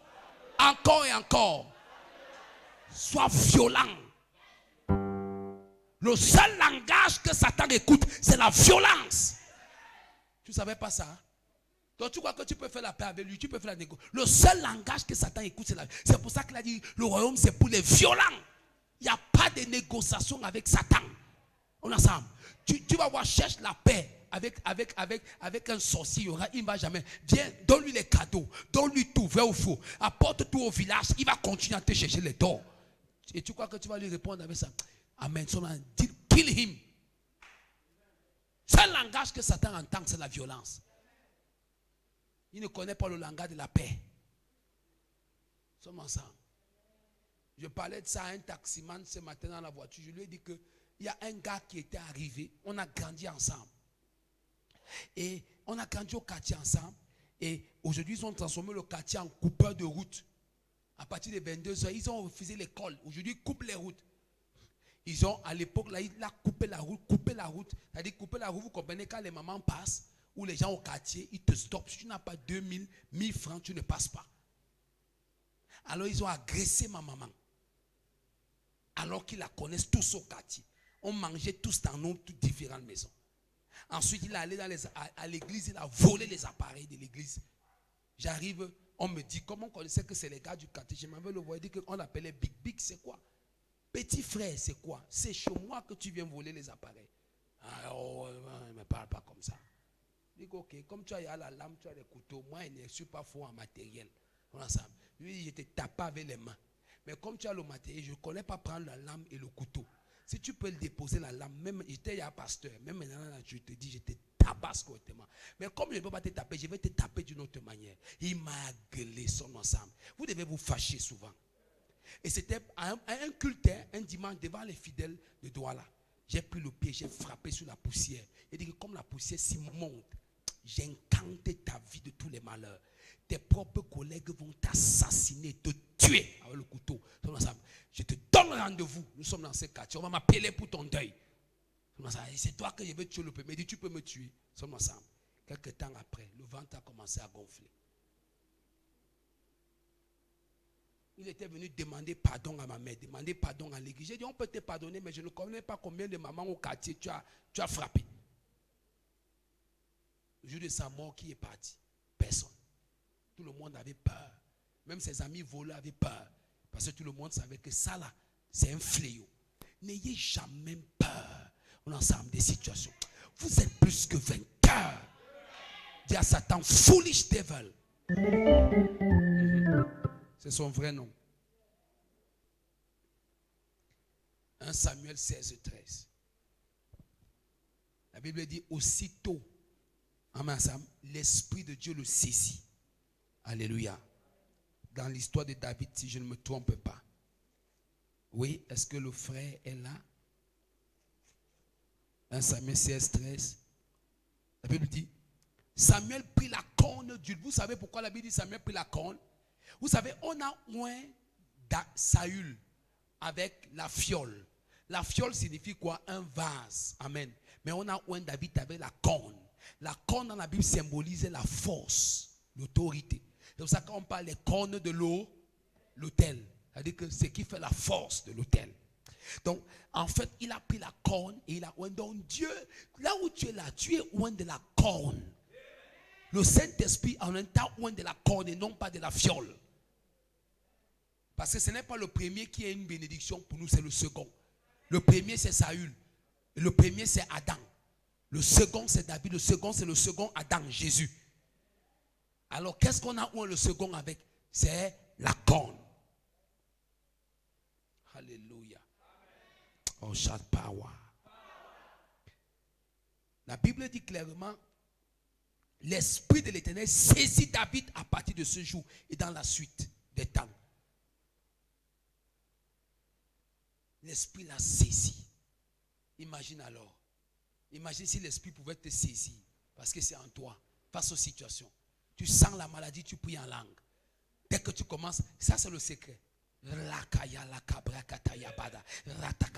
Encore et encore. Sois violent. Le seul langage que Satan écoute, c'est la violence. Tu ne savais pas ça? Donc tu crois que tu peux faire la paix avec lui, tu peux faire la négociation. Le seul langage que Satan écoute, c'est la violence. C'est pour ça qu'il a dit, le royaume c'est pour les violents. Il n'y a pas de négociation avec Satan. On est ensemble. Tu vas voir, cherche la paix avec un sorcier, il ne va jamais. Viens, donne-lui les cadeaux, donne-lui tout, vrai ou faux. Apporte tout au village, il va continuer à te chercher les dons. Et tu crois que tu vas lui répondre avec ça? Amen. Kill him. C'est le langage que Satan entend, c'est la violence. Il ne connaît pas le langage de la paix. Nous sommes ensemble. Je parlais de ça à un taximan ce matin dans la voiture. Je lui ai dit qu'il y a un gars qui était arrivé. On a grandi ensemble. Et on a grandi au quartier ensemble. Et aujourd'hui, ils ont transformé le quartier en coupeur de route. À partir de 22h, ils ont refusé l'école. Aujourd'hui, ils coupent les routes. Ils ont, à l'époque, là, il a coupé la route. C'est-à-dire couper la route, vous comprenez, quand les mamans passent, ou les gens au quartier, ils te stoppent. Si tu n'as pas 2000, 1000 francs, tu ne passes pas. Alors, ils ont agressé ma maman. Alors qu'ils la connaissent tous au quartier. On mangeait tous dans nos toutes différentes maisons. Ensuite, il est allé à l'église, il a volé les appareils de l'église. J'arrive, on me dit, comment on connaissait que c'est les gars du quartier? Je m'avais le voir, il dit qu'on l'appelait Big Big, c'est quoi? Petit frère, c'est quoi? C'est chez moi que tu viens voler les appareils. Oh, ne me parle pas comme ça. Je dis, ok, comme tu as la lame, tu as les couteaux, moi, je ne suis pas fort en matériel. Lui, je te tape avec les mains. Mais comme tu as le matériel, je ne connais pas prendre la lame et le couteau. Si tu peux le déposer la lame, même j'étais un pasteur, même maintenant je te dis, je te tabasse correctement. Mais comme je ne peux pas te taper, je vais te taper d'une autre manière. Il m'a gueulé son ensemble. Vous devez vous fâcher souvent. Et c'était un culte, un dimanche, devant les fidèles de Douala. J'ai pris le pied, j'ai frappé sur la poussière. Et dit que comme la poussière s'y monte, j'encante ta vie de tous les malheurs. Tes propres collègues vont t'assassiner, te tuer avec le couteau. Je te donne rendez-vous. Nous sommes dans ce quartier. On va m'appeler pour ton deuil. C'est toi que je vais tuer le premier. Il dit, tu peux me tuer. Nous sommes ensemble. Quelques temps après, le ventre a commencé à gonfler. Il était venu demander pardon à ma mère, demander pardon à l'église. J'ai dit, on peut te pardonner, mais je ne connais pas combien de mamans au quartier tu as frappé. Le jour de sa mort, qui est parti? Personne. Tout le monde avait peur. Même ses amis voleurs avaient peur. Parce que tout le monde savait que ça là, c'est un fléau. N'ayez jamais peur. On est ensemble des situations. Vous êtes plus que vainqueurs. Dis à Satan, foolish devil. C'est son vrai nom. 1 Samuel 16, 13. La Bible dit, aussitôt, l'Esprit de Dieu le saisit. Alléluia. Dans l'histoire de David, si je ne me trompe pas. Oui, est-ce que le frère est là? 1 Samuel 16, 13. La Bible dit, Samuel prit la corne d'huile. Vous savez pourquoi la Bible dit Samuel prit la corne? Vous savez, on a oint Saül avec la fiole. La fiole signifie quoi? Un vase. Amen. Mais on a oint David avec la corne. La corne dans la Bible symbolise la force, l'autorité. C'est pour ça qu'on parle des cornes de l'autel. C'est-à-dire que c'est qui fait la force de l'autel. Donc, en fait, il a pris la corne et il a oint. Donc, Dieu, là où tu es là, tu es oint de la corne. Le Saint-Esprit en un temps oint de la corne et non pas de la fiole. Parce que ce n'est pas le premier qui a une bénédiction pour nous, c'est le second. Le premier, c'est Saül. Le premier, c'est Adam. Le second, c'est David. Le second, c'est le second Adam, Jésus. Alors, qu'est-ce qu'on a oint le second avec? C'est la corne. Alléluia. Oh, shout power. La Bible dit clairement, l'Esprit de l'Éternel saisit David à partir de ce jour et dans la suite des temps. L'Esprit l'a saisi. Imagine alors. Imagine si l'Esprit pouvait te saisir. Parce que c'est en toi. Face aux situations. Tu sens la maladie, tu pries en langue. Dès que tu commences, ça c'est le secret.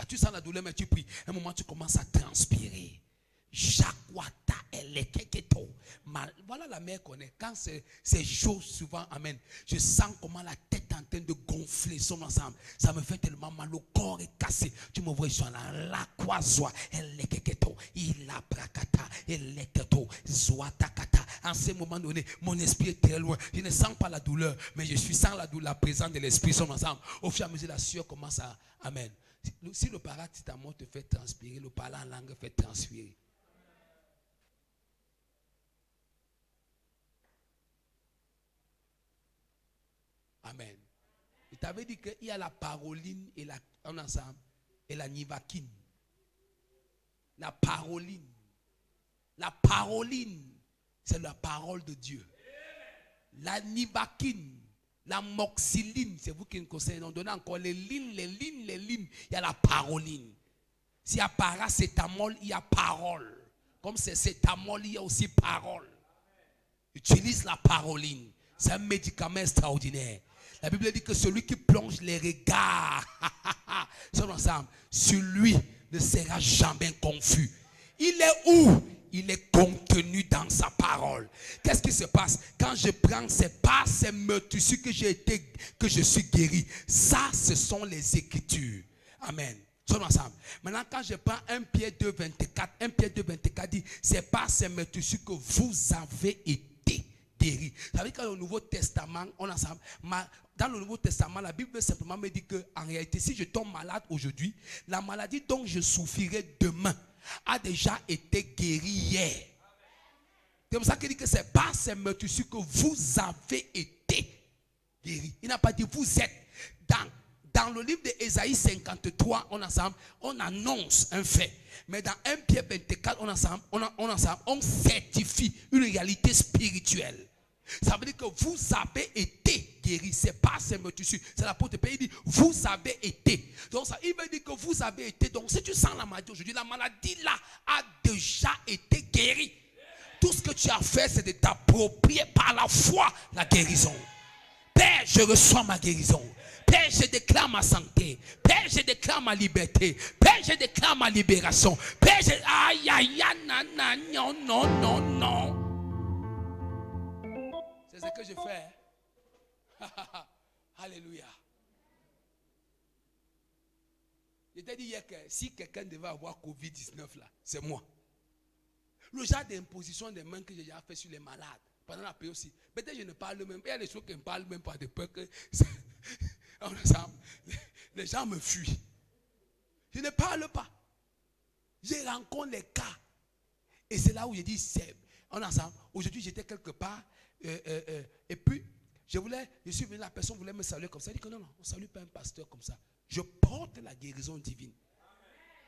Tu sens la douleur, mais tu pries. À un moment, tu commences à transpirer. Voilà la mère qu'on est. Quand c'est chaud, souvent, amen. Je sens comment la tête est en train de gonfler son ensemble. Ça me fait tellement mal. Le corps est cassé. Tu me vois, je suis là. La croix, elle est keketo. Il a brakata. Elle est keto. Zoatakata. En ce moment donné, mon esprit est très loin. Je ne sens pas la douleur, mais je suis sans la douleur, la présence de l'esprit sont ensemble. Au fur et à mesure, la sueur commence à. Amen. Si le paracetamol te fait transpirer, le parler en langue fait transpirer. Amen. Il t'avait dit qu'il y a la paroline et la nivakine. La paroline. La paroline, c'est la parole de Dieu. La nivakine, L'amoxyline, c'est vous qui me conseillez. On donne encore les lignes. Il y a la paroline. S'il y a paracétamol, il y a parole. Comme c'est cétamol, il y a aussi parole. Utilise la paroline. C'est un médicament extraordinaire. La Bible dit que celui qui plonge les regards sur lui ne sera jamais confus. Il est où? Il est contenu dans sa parole. Qu'est-ce qui se passe? Quand je prends ces meurtrissures que je suis guéri. Ça, ce sont les Écritures. Amen. Sommes ensemble. Maintenant, quand je prends 1 Pierre 2, 24, 1 Pierre 2, 24 dit, c'est par ces meurtrissures que vous avez été guéris. Ça veut dire que dans le Nouveau Testament, on ensemble. Dans le Nouveau Testament, la Bible simplement me dit que, en réalité, si je tombe malade aujourd'hui, la maladie dont je souffrirai demain a déjà été guérie hier. C'est pour ça qu'il dit que c'est par ces meurtrissures que vous avez été guéris. Il n'a pas dit vous êtes. Dans le livre d'Ésaïe 53, on annonce un fait. Mais dans 1 Pierre 24, on certifie une réalité spirituelle. Ça veut dire que vous avez été guéri. C'est pas ces meurtrissures. C'est l'apôtre Pierre. Il dit vous avez été. Donc ça, il veut dire que vous avez été. Donc si tu sens la maladie aujourd'hui, la maladie là a déjà été guérie. Tout ce que tu as fait, c'est de t'approprier par la foi la guérison. Père, je reçois ma guérison. Père, je déclare ma santé. Père, je déclare ma liberté. Père, je déclare ma libération. Père, je... Aïe, aïe, aïe, non. C'est ce que je fais. Alléluia. Je t'ai dit hier que si quelqu'un devait avoir Covid-19 là, c'est moi. Le genre d'imposition des mains que j'ai déjà fait sur les malades pendant la période aussi. Peut-être que je ne parle même pas. Il y a des choses qui ne parlent même pas de peur que les gens me fuient. Je ne parle pas. Je rencontre les cas. Et c'est là où je dis, aujourd'hui j'étais quelque part. Et puis, je suis venu, la personne voulait me saluer comme ça. Elle dit que non, on ne salue pas un pasteur comme ça. Je porte la guérison divine.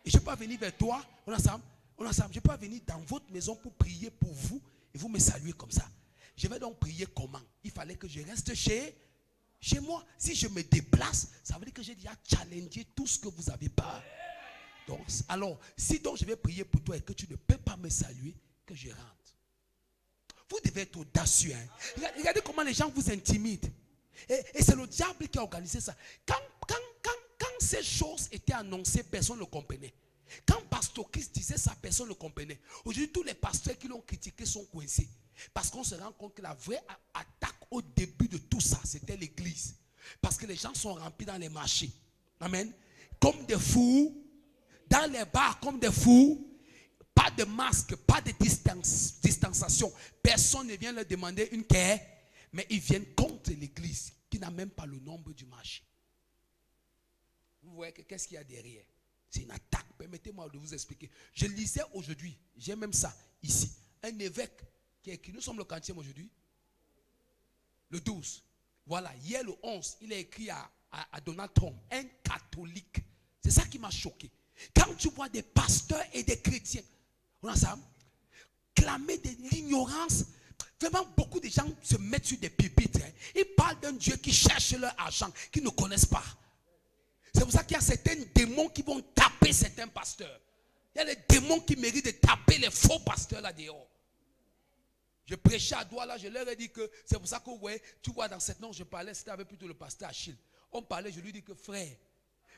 Et je ne peux pas venir vers toi, on ensemble. Je ne peux pas venir dans votre maison pour prier pour vous et vous me saluer comme ça. Je vais donc prier comment? Il fallait que je reste chez moi. Si je me déplace, ça veut dire que j'ai déjà challengé tout ce que vous avez pas. Donc, alors, si donc je vais prier pour toi et que tu ne peux pas me saluer, que je rentre. Vous devez être audacieux. Hein? Regardez comment les gens vous intimident. Et c'est le diable qui a organisé ça. Quand ces choses étaient annoncées, personne ne le comprenait. Quand Pasteur Christ disait ça, personne ne le comprenait. Aujourd'hui, tous les pasteurs qui l'ont critiqué sont coincés. Parce qu'on se rend compte que la vraie attaque au début de tout ça, c'était l'église. Parce que les gens sont remplis dans les marchés. Amen. Comme des fous. Dans les bars, comme des fous. Pas de masque, pas de distanciation. Personne ne vient leur demander une care. Mais ils viennent contre l'église qui n'a même pas le nombre du marché. Vous voyez qu'est-ce qu'il y a derrière? C'est une attaque. Permettez-moi de vous expliquer. Je lisais aujourd'hui, j'ai même ça ici. Un évêque qui a écrit, nous sommes le quantième aujourd'hui? Le 12. Voilà, hier le 11, il a écrit à Donald Trump, un catholique. C'est ça qui m'a choqué. Quand tu vois des pasteurs et des chrétiens, on a ça, clamer de l'ignorance, vraiment beaucoup de gens se mettent sur des pupitres. Hein. Ils parlent d'un Dieu qui cherche leur argent, qu'ils ne connaissent pas. C'est pour ça qu'il y a certains démons qui vont taper certains pasteurs. Il y a des démons qui méritent de taper les faux pasteurs là dehors. Je prêchais à Douala, je leur ai dit que c'est pour ça que ouais, tu vois dans cette note, je parlais, c'était avec plutôt le pasteur Achille. On parlait, je lui dis que frère,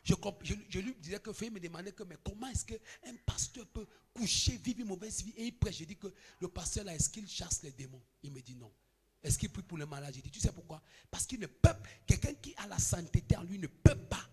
je lui disais que frère, il me demandait que mais comment est-ce qu'un pasteur peut coucher, vivre une mauvaise vie et il prêche. Je dis que le pasteur là, est-ce qu'il chasse les démons? Il me dit non. Est-ce qu'il prie pour les malades? J'ai dit, tu sais pourquoi? Parce qu'il ne peut, quelqu'un qui a la sainteté en lui ne peut pas,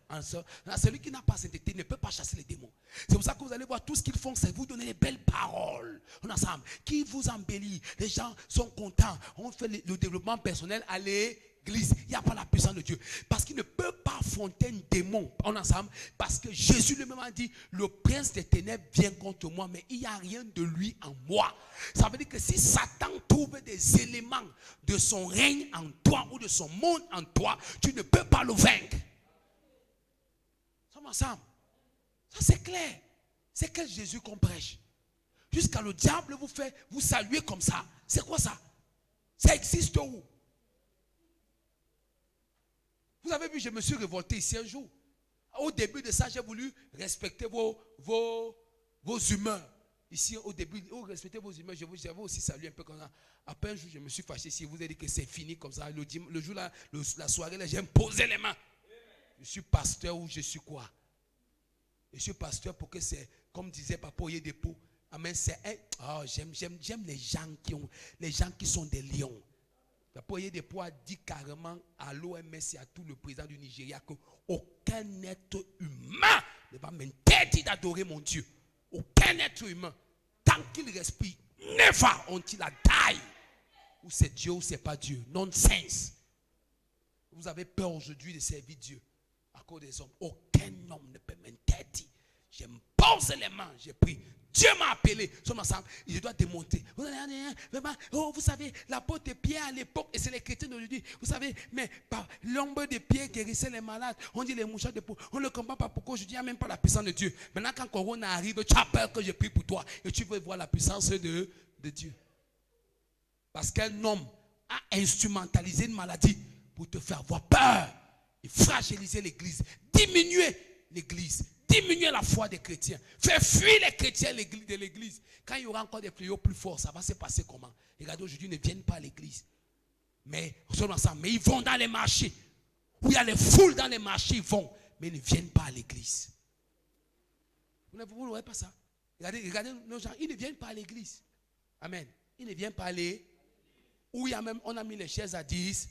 celui qui n'a pas la sainteté ne peut pas chasser les démons. C'est pour ça que vous allez voir tout ce qu'ils font, c'est vous donner les belles paroles. On ensemble, qui vous embellit. Les gens sont contents. On fait le développement personnel à l'église. Il n'y a pas la puissance de Dieu. Parce qu'il ne peut pas affronter un démon. On ensemble, parce que Jésus lui-même a dit, le prince des ténèbres vient contre moi, mais il n'y a rien de lui en moi. Ça veut dire que si Satan trouve des éléments de son règne en toi ou de son monde en toi, tu ne peux pas le vaincre. Sommes ensemble. Ça c'est clair. C'est quel Jésus qu'on prêche. Jusqu'à le diable vous fait vous saluer comme ça. C'est quoi ça? Ça existe où? Vous avez vu, je me suis révolté ici un jour. Au début de ça, j'ai voulu respecter vos humeurs. Ici, au début, respectez vos humeurs. J'avais aussi salué un peu comme ça. Après un jour, je me suis fâché. Si vous avez dit que c'est fini comme ça, le jour là, la soirée là, j'ai imposé les mains. Je suis pasteur ou je suis quoi? Je suis pasteur pour que c'est, comme disait Papa Oyedepo, amen, c'est j'aime les gens qui sont des lions. Papa Oyedepo a dit carrément à l'OMS et à tout le président du Nigeria que aucun être humain ne va m'interdire d'adorer mon Dieu. Aucun être humain, tant qu'il respire, never until I die. Ou c'est Dieu ou c'est pas Dieu. Nonsense. Vous avez peur aujourd'hui de servir Dieu à cause des hommes. Aucun homme ne peut m'interdire. Je me pose les mains, j'ai pris. Dieu m'a appelé. Sommes ensemble, je dois démonter. Vous savez, l'apôtre Pierre à l'époque, et c'est les chrétiens d'aujourd'hui, vous savez, mais par l'ombre de Pierre guérissait les malades. On dit les mouchoirs de peau. On ne comprend pas pourquoi aujourd'hui il n'y a même pas la puissance de Dieu. Maintenant, quand Corona arrive, tu as peur que je prie pour toi. Et tu veux voir la puissance de Dieu. Parce qu'un homme a instrumentalisé une maladie pour te faire avoir peur et fragiliser l'église, diminuer l'église, diminuer la foi des chrétiens, faire fuir les chrétiens de l'église. Quand il y aura encore des fléaux plus forts, ça va se passer comment? Regardez, aujourd'hui, ils ne viennent pas à l'église. Mais ils vont dans les marchés. Où il y a les foules dans les marchés, ils vont. Mais ils ne viennent pas à l'église. Vous ne voyez pas ça? Regardez nos gens, ils ne viennent pas à l'église. Amen. Ils ne viennent pas aller. Où il y a même, on a mis les chaises à 10.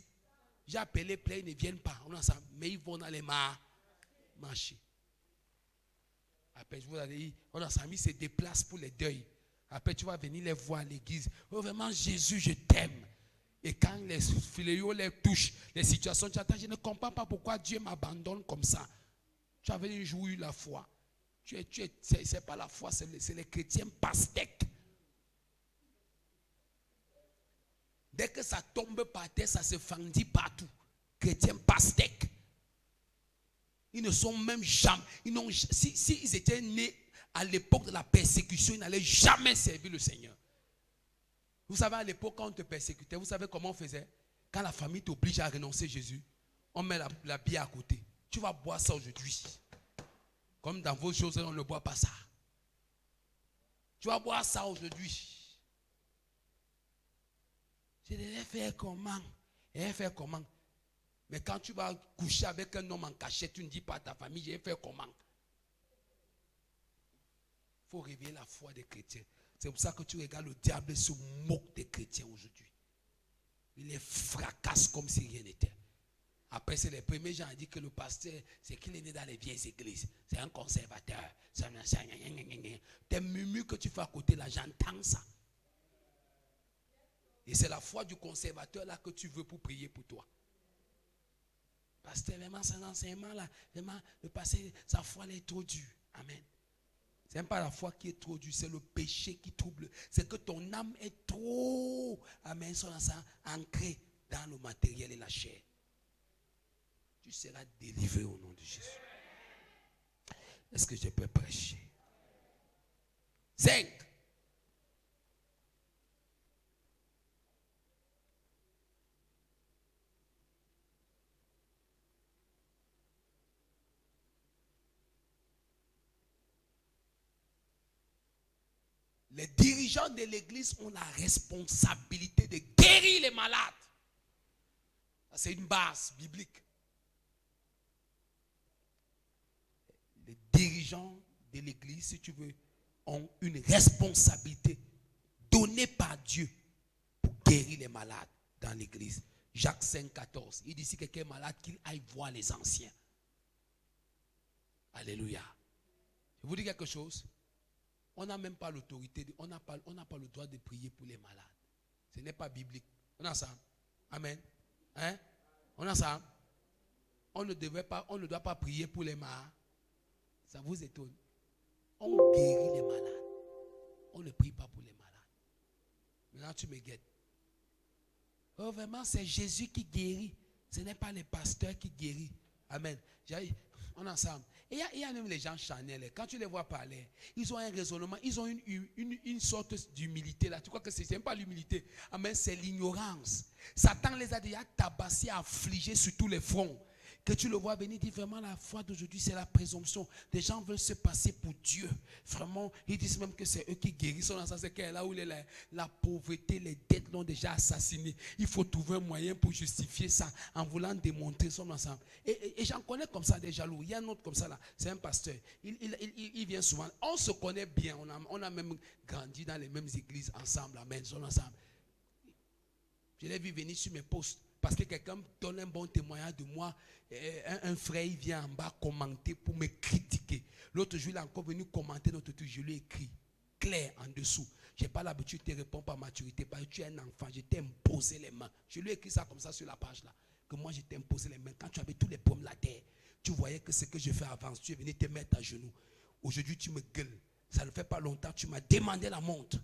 J'ai appelé plein, ils ne viennent pas. Mais ils vont dans les marchés. Après, je vous ai dit, on a mis se déplace pour les deuils. Après, tu vas venir les voir à l'église. Oh, vraiment, Jésus, je t'aime. Et quand les fléaux les touchent, les situations, tu attends, je ne comprends pas pourquoi Dieu m'abandonne comme ça. Tu avais un jour eu la foi. C'est pas la foi, c'est les chrétiens pastèques. Dès que ça tombe par terre, ça se fendit partout. Chrétiens pastèques. Ils ne sont même jamais. Si ils étaient nés à l'époque de la persécution, ils n'allaient jamais servir le Seigneur. Vous savez, à l'époque, quand on te persécutait, vous savez comment on faisait? Quand la famille t'oblige à renoncer Jésus, on met la bière à côté. Tu vas boire ça aujourd'hui. Comme dans vos choses, on ne boit pas ça. Tu vas boire ça aujourd'hui. Je devais faire comment? Mais quand tu vas coucher avec un homme en cachette, tu ne dis pas à ta famille, je vais faire comment? Il faut réveiller la foi des chrétiens. C'est pour ça que tu regardes, le diable se moque des chrétiens aujourd'hui. Il les fracasse comme si rien n'était. Après, c'est les premiers gens à dire que le pasteur, c'est qu'il est né dans les vieilles églises. C'est un conservateur. Tes murmures que tu fais à côté là, j'entends ça. Et c'est la foi du conservateur là que tu veux pour prier pour toi. Pasteur, vraiment, c'est un enseignement là. Vraiment, le pasteur, sa foi elle est trop dure. Amen. Ce n'est pas la foi qui est trop dure, c'est le péché qui trouble. C'est que ton âme est trop, amen, ancrée dans le matériel et la chair. Tu seras délivré au nom de Jésus. Est-ce que je peux prêcher? 5. Les dirigeants de l'église ont la responsabilité de guérir les malades. C'est une base biblique. Les dirigeants de l'église, si tu veux, ont une responsabilité donnée par Dieu pour guérir les malades dans l'église. Jacques 5, 14. Il dit si quelqu'un est malade, qu'il aille voir les anciens. Alléluia. Je vous dis quelque chose. On n'a même pas l'autorité, on n'a pas le droit de prier pour les malades. Ce n'est pas biblique. On a ça. Amen. Hein? On a ça. On ne doit pas prier pour les malades. Ça vous étonne. On guérit les malades. On ne prie pas pour les malades. Maintenant tu me guettes. Oh vraiment c'est Jésus qui guérit. Ce n'est pas les pasteurs qui guérissent. Amen. On est ensemble. Et il y a même les gens charnels. Quand tu les vois parler, ils ont un raisonnement, ils ont une sorte d'humilité là. Tu crois que c'est même pas l'humilité. Amen, c'est l'ignorance. Satan les a déjà tabassés, affligés sur tous les fronts. Que tu le vois venir, dit vraiment la foi d'aujourd'hui, c'est la présomption. Des gens veulent se passer pour Dieu. Vraiment, ils disent même que c'est eux qui guérissent. C'est là où la pauvreté, les dettes l'ont déjà assassiné. Il faut trouver un moyen pour justifier ça en voulant démontrer son ensemble. Et j'en connais comme ça des jaloux. Il y a un autre comme ça là, c'est un pasteur. Il vient souvent. On se connaît bien. On a même grandi dans les mêmes églises ensemble. Amen. Ensemble. Je l'ai vu venir sur mes postes. Parce que quelqu'un donne un bon témoignage de moi. Un frère, il vient en bas commenter pour me critiquer. L'autre jour, il est encore venu commenter notre truc. Je lui ai écrit clair en dessous. Je n'ai pas l'habitude de te répondre par maturité. Parce que tu es un enfant. Je t'ai imposé les mains. Je lui ai écrit ça comme ça sur la page là. Que moi, je t'ai imposé les mains. Quand tu avais tous les pommes là terre, tu voyais que ce que je fais avant, tu es venu te mettre à genoux. Aujourd'hui, tu me gueules. Ça ne fait pas longtemps. Tu m'as demandé la montre.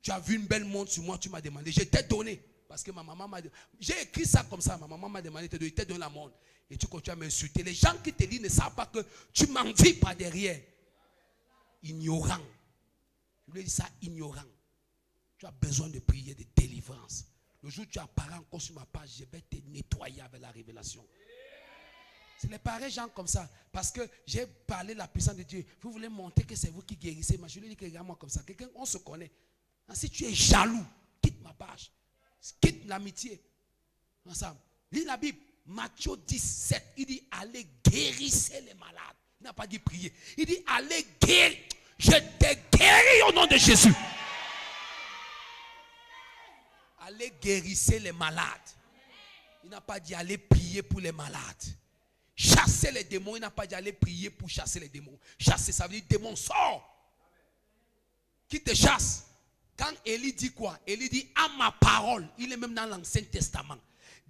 Tu as vu une belle montre sur moi. Tu m'as demandé. Je t'ai donné. Parce que ma maman m'a dit, j'ai écrit ça comme ça, ma maman m'a demandé de te donner la montre. Et tu continues à m'insulter. Les gens qui te lisent ne savent pas que tu m'envies par derrière. Ignorant. Je lui ai dit ça, ignorant. Tu as besoin de prier de délivrance. Le jour où tu apparais encore sur ma page, je vais te nettoyer avec la révélation. C'est les pareils gens comme ça. Parce que j'ai parlé de la puissance de Dieu. Vous voulez montrer que c'est vous qui guérissez. Mais je lui ai dit que regarde-moi comme ça. Quelqu'un, on se connaît. Si tu es jaloux, quitte ma page. Quitte l'amitié. Ensemble. Lis la Bible. Matthieu 17. Il dit allez guérissez les malades. Il n'a pas dit prier. Il dit allez guérir. Je t'ai guéri au nom de Jésus. Allez guérissez les malades. Il n'a pas dit allez prier pour les malades. Chasser les démons. Il n'a pas dit allez prier pour chasser les démons. Chasser, ça veut dire démon sort. Qui te chasse? Quand Élie dit quoi? Élie dit à ma parole. Il est même dans l'Ancien Testament.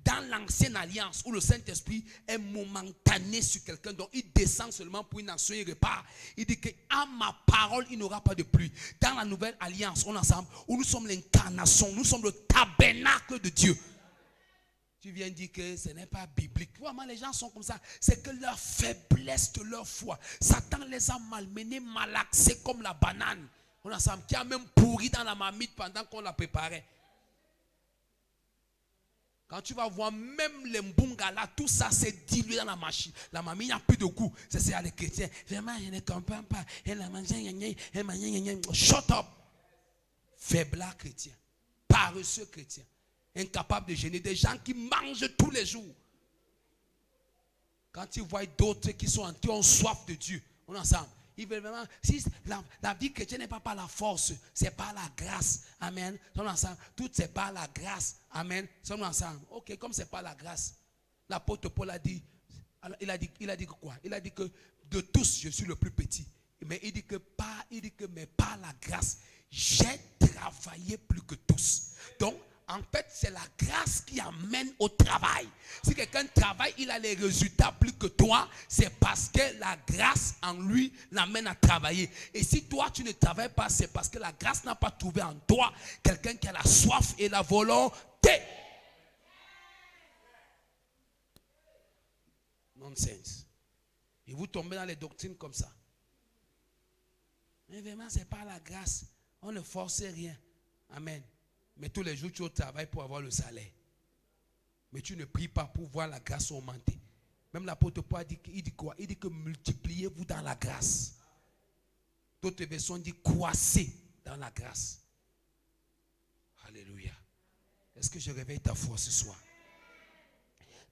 Dans l'Ancienne Alliance où le Saint-Esprit est momentané sur quelqu'un. Donc il descend seulement pour une nation et il repart. Il dit que à ma parole il n'y aura pas de pluie. Dans la Nouvelle Alliance, on est ensemble où nous sommes l'incarnation. Nous sommes le tabernacle de Dieu. Tu viens dire que ce n'est pas biblique. Vraiment les gens sont comme ça. C'est que leur faiblesse de leur foi. Satan les a malmenés, malaxés comme la banane. On ensemble, qui a même pourri dans la marmite pendant qu'on la préparait. Quand tu vas voir même les mbungala, tout ça s'est dilué dans la machine. La marmite, il n'y a plus de goût. C'est ça les chrétiens. Vraiment, je ne comprends pas. Shut up. Faiblard chrétien. Paresseux chrétien. Incapable de gêner. Des gens qui mangent tous les jours. Quand tu vois d'autres qui ont soif de Dieu, on est ensemble. Il veut vraiment, si la vie chrétienne n'est pas par la force, c'est par la grâce. Amen. Sommes ensemble. Tout c'est par la grâce. Amen. Sommes ensemble. Ok, comme c'est par la grâce. L'apôtre Paul a dit, il a dit quoi? Il a dit que de tous, je suis le plus petit. Mais il dit que mais par la grâce, j'ai travaillé plus que tous. Donc, en fait, c'est la grâce qui amène au travail. Si quelqu'un travaille, il a les résultats plus que toi, c'est parce que la grâce en lui l'amène à travailler. Et si toi, tu ne travailles pas, c'est parce que la grâce n'a pas trouvé en toi quelqu'un qui a la soif et la volonté. Nonsense. Et vous tombez dans les doctrines comme ça. Mais vraiment, c'est pas la grâce. On ne force rien. Amen. Mais tous les jours, tu travailles pour avoir le salaire. Mais tu ne pries pas pour voir la grâce augmenter. Même l'apôtre Paul il dit quoi? Il dit que multipliez-vous dans la grâce. D'autres versions disent croissez dans la grâce. Alléluia. Est-ce que je réveille ta foi ce soir?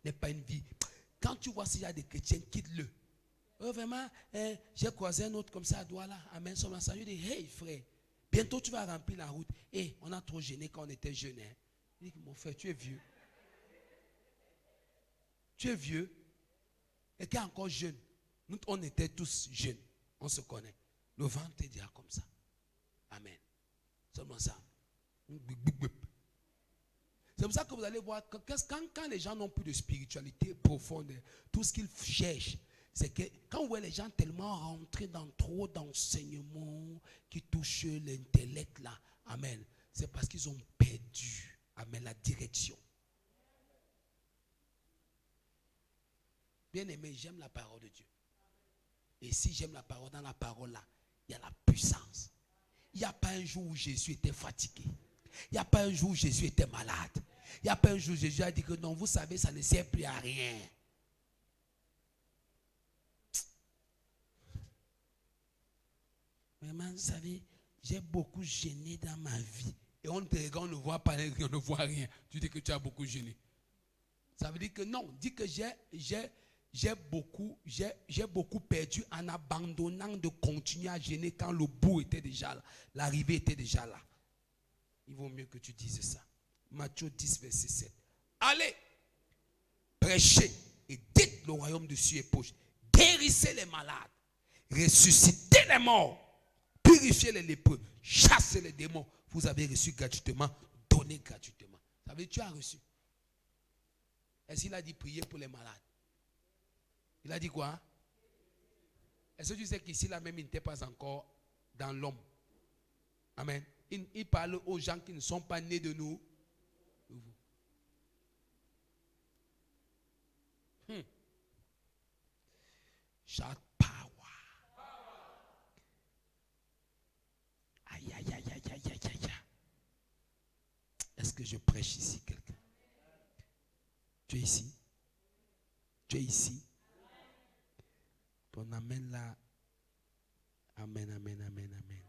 N'est pas une vie. Quand tu vois s'il y a des chrétiens, quitte-le. Vraiment, j'ai croisé un autre comme ça à Douala. Amen. Son ensemble, il dit, hey frère. Bientôt tu vas remplir la route. Et on a trop gêné quand on était jeune. Hein? Il dit, mon frère, tu es vieux. Tu es vieux. Et tu es encore jeune. Nous, on était tous jeunes. On se connaît. Le vent te dira comme ça. Amen. C'est comme ça. C'est comme ça que vous allez voir. Quand les gens n'ont plus de spiritualité profonde, tout ce qu'ils cherchent, c'est que quand vous voyez les gens tellement rentrer dans trop d'enseignements qui touchent l'intellect là, amen, c'est parce qu'ils ont perdu, amen, la direction. Bien aimé, j'aime la parole de Dieu. Et si j'aime la parole, dans la parole là, il y a la puissance. Il n'y a pas un jour où Jésus était fatigué. Il n'y a pas un jour où Jésus était malade. Il n'y a pas un jour où Jésus a dit que non, vous savez, ça ne sert plus à rien. Vraiment, vous savez, j'ai beaucoup gêné dans ma vie. Et on te regarde, on ne voit pas, on ne voit rien. Tu dis que tu as beaucoup gêné. Ça veut dire que non, dis que j'ai beaucoup perdu en abandonnant de continuer à gêner quand le bout était déjà là, l'arrivée était déjà là. Il vaut mieux que tu dises ça. Matthieu 10, verset 7. Allez, prêchez et dites le royaume de cieux est proche. Guérissez les malades, ressuscitez les morts, purifiez les lépreux, chassez les démons. Vous avez reçu gratuitement, donnez gratuitement. Ça veut dire que tu as reçu. Est-ce qu'il a dit prier pour les malades? Il a dit quoi? Est-ce que tu sais qu'ici là même il n'était pas encore dans l'homme? Amen. Il parle aux gens qui ne sont pas nés de nous. Shout power. Aïe, aïe, aïe, aïe, aïe, aïe, aïe. Est-ce que je prêche ici quelqu'un? Tu es ici? Tu es ici? Ton amen là. Amen, amen, amen, amen.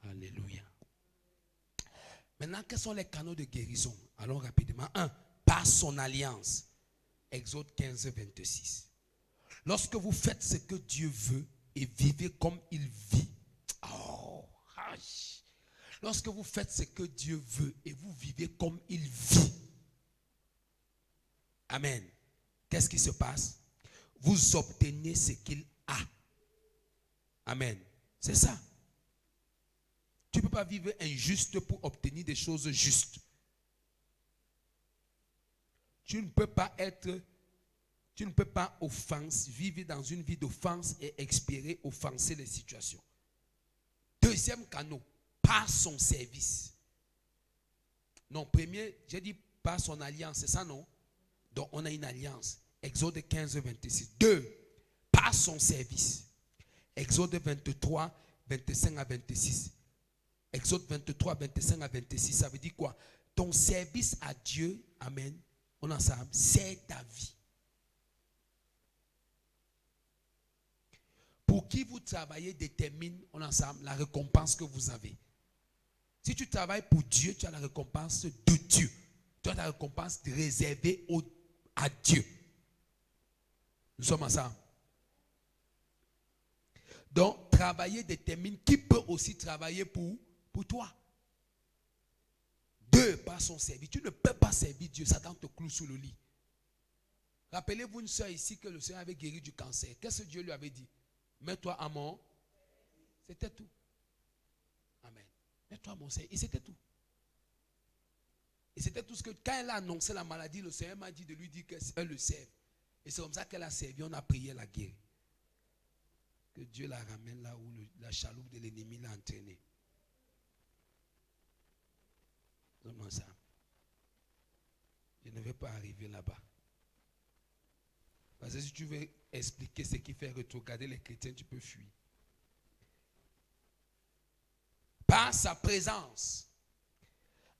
Alléluia. Maintenant, quels sont les canaux de guérison? Allons rapidement. 1. Par son alliance. Exode 15, 26. Lorsque vous faites ce que Dieu veut et vivez comme il vit. Oh, lorsque vous faites ce que Dieu veut et vous vivez comme il vit. Amen. Qu'est-ce qui se passe? Vous obtenez ce qu'il a. Amen. C'est ça. Tu ne peux pas vivre injuste pour obtenir des choses justes. Tu ne peux pas vivre dans une vie d'offense et espérer offenser les situations. Deuxième canot, par son service. Non, premier, j'ai dit par son alliance, c'est ça non? Donc on a une alliance. Exode 15, 26. 2, par son service. Exode 23, 25 à 26. Exode 23, 25 à 26, ça veut dire quoi? Ton service à Dieu, amen, on ensemble, c'est ta vie. Pour qui vous travaillez détermine, on ensemble, la récompense que vous avez. Si tu travailles pour Dieu, tu as la récompense de Dieu. Tu as la récompense réservée à Dieu. Nous sommes ensemble. Donc, travailler détermine qui peut aussi travailler pour toi. 2, par son service. Tu ne peux pas servir Dieu, Satan te cloue sous le lit. Rappelez-vous une soeur ici que le Seigneur avait guéri du cancer. Qu'est-ce que Dieu lui avait dit? Mets-toi à mon. C'était tout. Amen. Mets-toi à mon Seigneur. Et c'était tout. Et c'était tout ce que, quand elle a annoncé la maladie, le Seigneur m'a dit de lui dire qu'elle le serve. Et c'est comme ça qu'elle a servi, on a prié, elle a guéri. Que Dieu la ramène là où la chaloupe de l'ennemi l'a entraînée. Comment ça? Je ne vais pas arriver là-bas. Parce que si tu veux expliquer ce qui fait regarder les chrétiens, tu peux fuir. Par sa présence.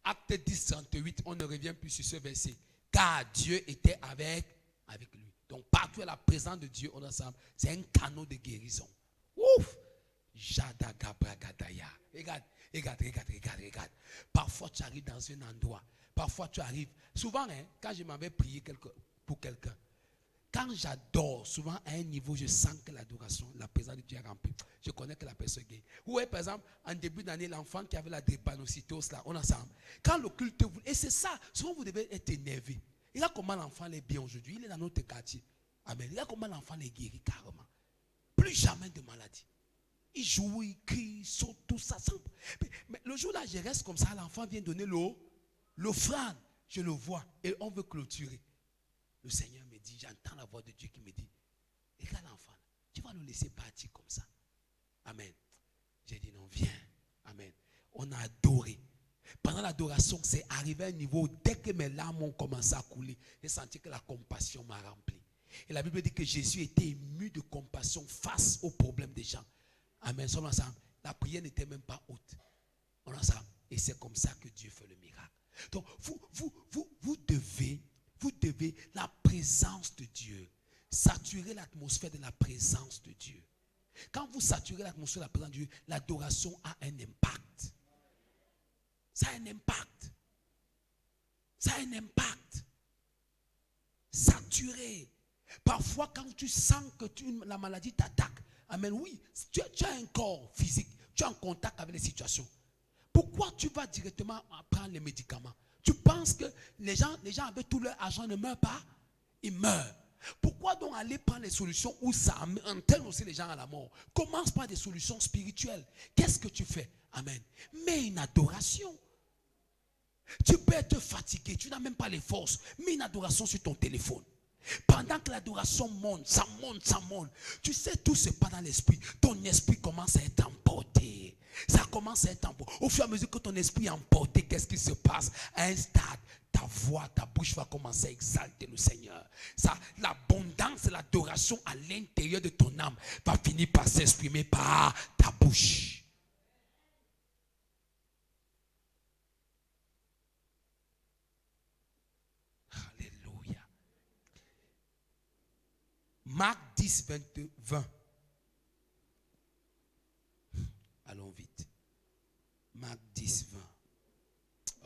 Acte 10, 38, on ne revient plus sur ce verset. Car Dieu était avec lui. Donc partout à la présence de Dieu, on ensemble, c'est un canot de guérison. Ouf! Jadagabragadaya. Regarde. Parfois tu arrives dans un endroit. Parfois tu arrives. Souvent, quand je m'avais prié pour quelqu'un, quand j'adore, souvent à un niveau, je sens que l'adoration, la présence de Dieu est remplie. Je connais que la personne est. Ou par exemple, en début d'année, l'enfant qui avait la drépanocytose, là, on ensemble. Quand le culte vous. Et c'est ça, souvent vous devez être énervé. Regarde comment l'enfant est bien aujourd'hui. Il est dans notre quartier. Amen. Regarde comment l'enfant est guéri carrément. Plus jamais de maladie. Il joue, il crie, il saute, tout ça. Mais le jour là, je reste comme ça, l'enfant vient donner l'offrande. Je le vois et on veut clôturer. Le Seigneur me dit, j'entends la voix de Dieu qui me dit, regarde l'enfant, tu vas le laisser partir comme ça. Amen. J'ai dit non, viens. Amen. On a adoré. Pendant l'adoration, c'est arrivé à un niveau où dès que mes larmes ont commencé à couler, j'ai senti que la compassion m'a rempli. Et la Bible dit que Jésus était ému de compassion face aux problèmes des gens. Amen. Sommes ensemble. La prière n'était même pas haute. On ensemble. Et c'est comme ça que Dieu fait le miracle. Donc, vous devez la présence de Dieu. Saturer l'atmosphère de la présence de Dieu. Quand vous saturez l'atmosphère de la présence de Dieu, l'adoration a un impact. Ça a un impact. Ça a un impact. Saturé. Parfois, quand tu sens que la maladie t'attaque, amen, oui, tu as un corps physique, tu es en contact avec les situations. Pourquoi tu vas directement prendre les médicaments? Tu penses que les gens avec tout leur argent ne meurent pas? Ils meurent. Pourquoi donc aller prendre les solutions où ça entraîne aussi les gens à la mort? Commence par des solutions spirituelles. Qu'est-ce que tu fais? Amen. Mets une adoration. Tu peux être fatigué, tu n'as même pas les forces. Mets une adoration sur ton téléphone. Pendant que l'adoration monte, ça monte, ça monte. Tu sais, tout se passe dans l'esprit. Ton esprit commence à être emporté. Ça commence à être emporté. Au fur et à mesure que ton esprit est emporté, qu'est-ce qui se passe? À un stade, ta voix, ta bouche va commencer à exalter le Seigneur. Ça, l'abondance de l'adoration à l'intérieur de ton âme va finir par s'exprimer par ta bouche. Alléluia. Marc 10, 20. Allons vite. Marc 10, 20.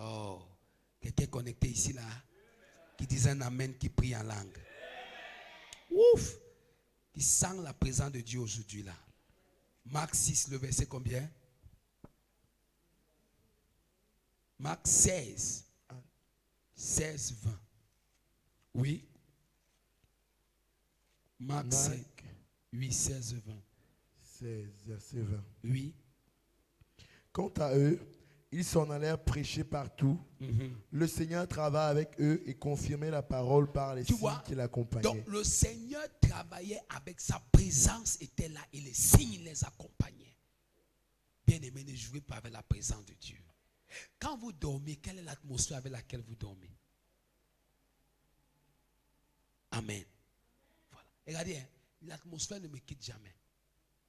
Oh, quelqu'un connecté ici là, qui dit un amen, qui prie en langue. Ouf, qui sent la présence de Dieu aujourd'hui là. Marc 6, le verset combien? Marc 16, 20. Oui. Marc 5, 8, 16, 20. 16, verset 20. Oui. Quant à eux, ils s'en allèrent prêcher partout. Le Seigneur travaillait avec eux et confirmait la parole par les signes qui l'accompagnaient. Donc le Seigneur travaillait avec sa présence, était là et les signes les accompagnaient. Bien aimé, ne jouez pas avec la présence de Dieu. Quand vous dormez, quelle est l'atmosphère avec laquelle vous dormez? Amen. Voilà. Regardez, hein, l'atmosphère ne me quitte jamais.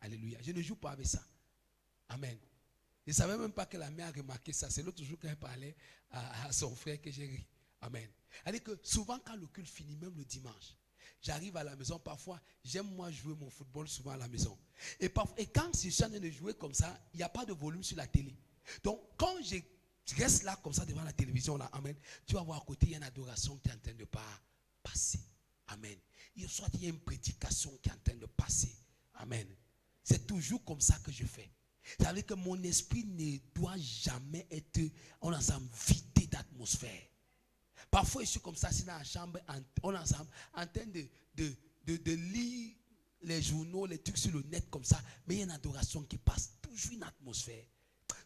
Alléluia. Je ne joue pas avec ça. Amen. Je ne savais même pas que la mère a remarqué ça. C'est l'autre jour quand elle parlait à son frère que j'ai ri. Amen. C'est-à-dire que souvent quand le culte finit, même le dimanche, j'arrive à la maison, parfois, j'aime moi jouer mon football souvent à la maison. Et quand je suis en train de jouer comme ça, il n'y a pas de volume sur la télé. Donc quand je reste là comme ça devant la télévision, là, amen, tu vas voir à côté, il y a une adoration qui est en train de passer. Amen. Soit il y a une prédication qui est en train de passer. Amen. C'est toujours comme ça que je fais. Ça veut dire que mon esprit ne doit jamais être vidé d'atmosphère. Parfois, je suis comme ça, c'est dans la chambre, on est ensemble, en train de lire les journaux, les trucs sur le net comme ça, mais il y a une adoration qui passe, toujours une atmosphère.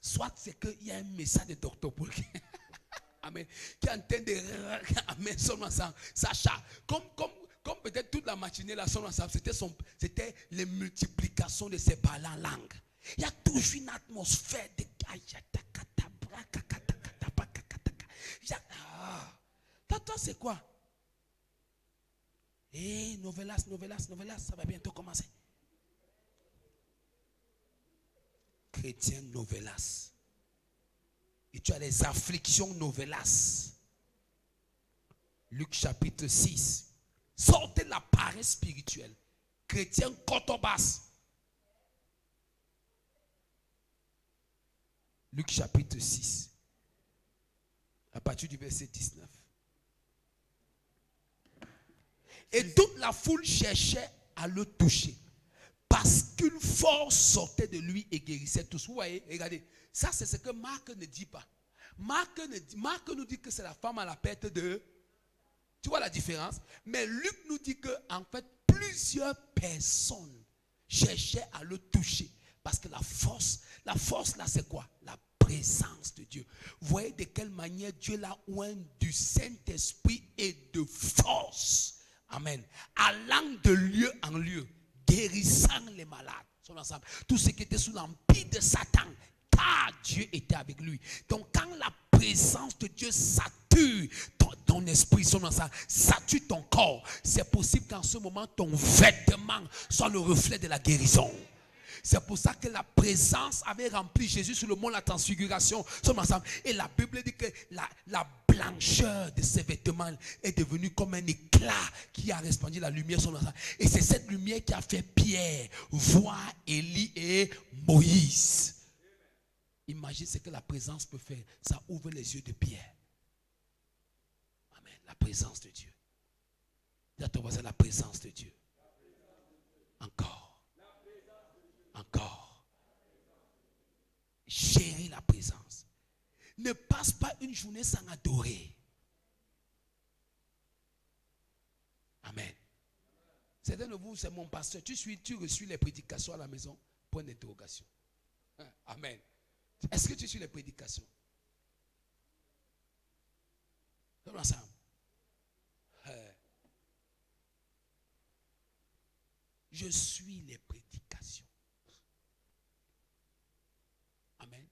Soit c'est qu'il y a un message de Dr. Paul amen, qui est en train de amen, son ensemble, Sacha, comme peut-être toute la matinée, là, son ensemble, c'était les multiplications de ses paroles en langue. Il y a toujours une atmosphère de toi, c'est quoi? Novelas, ça va bientôt commencer. Chrétien novelas. Et tu as les afflictions novelas. Luc chapitre 6. Sortez la paresse spirituelle. Chrétien cotobas. Luc chapitre 6. À partir du verset 19. Et toute la foule cherchait à le toucher. Parce qu'une force sortait de lui et guérissait tous. Vous voyez, regardez. Ça, c'est ce que Marc ne dit pas. Marc nous dit que c'est la femme à la perte de... Tu vois la différence? Mais Luc nous dit que en fait, plusieurs personnes cherchaient à le toucher. Parce que la force là, c'est quoi? La présence de Dieu. Vous voyez de quelle manière Dieu l'a oint du Saint-Esprit et de force. Amen. Allant de lieu en lieu, guérissant les malades. Tout ce qui était sous l'empire de Satan, car Dieu était avec lui. Donc quand la présence de Dieu sature ton esprit, sature ton corps, c'est possible qu'en ce moment ton vêtement soit le reflet de la guérison. C'est pour ça que la présence avait rempli Jésus sur le mont, la transfiguration. Ensemble. Et la Bible dit que la blancheur de ses vêtements est devenue comme un éclat qui a répandu la lumière sur l'ensemble. Et c'est cette lumière qui a fait Pierre voir Élie et Moïse. Imagine ce que la présence peut faire. Ça ouvre les yeux de Pierre. Amen. La présence de Dieu. Dis à ton voisin, la présence de Dieu. Encore. Encore. Chéris la présence. Ne passe pas une journée sans adorer. Amen. Certains de vous, c'est mon pasteur. Tu reçus les prédications à la maison? Point d'interrogation. Amen. Est-ce que tu suis les prédications? Sommes ensemble. Je suis les prédications. Amen.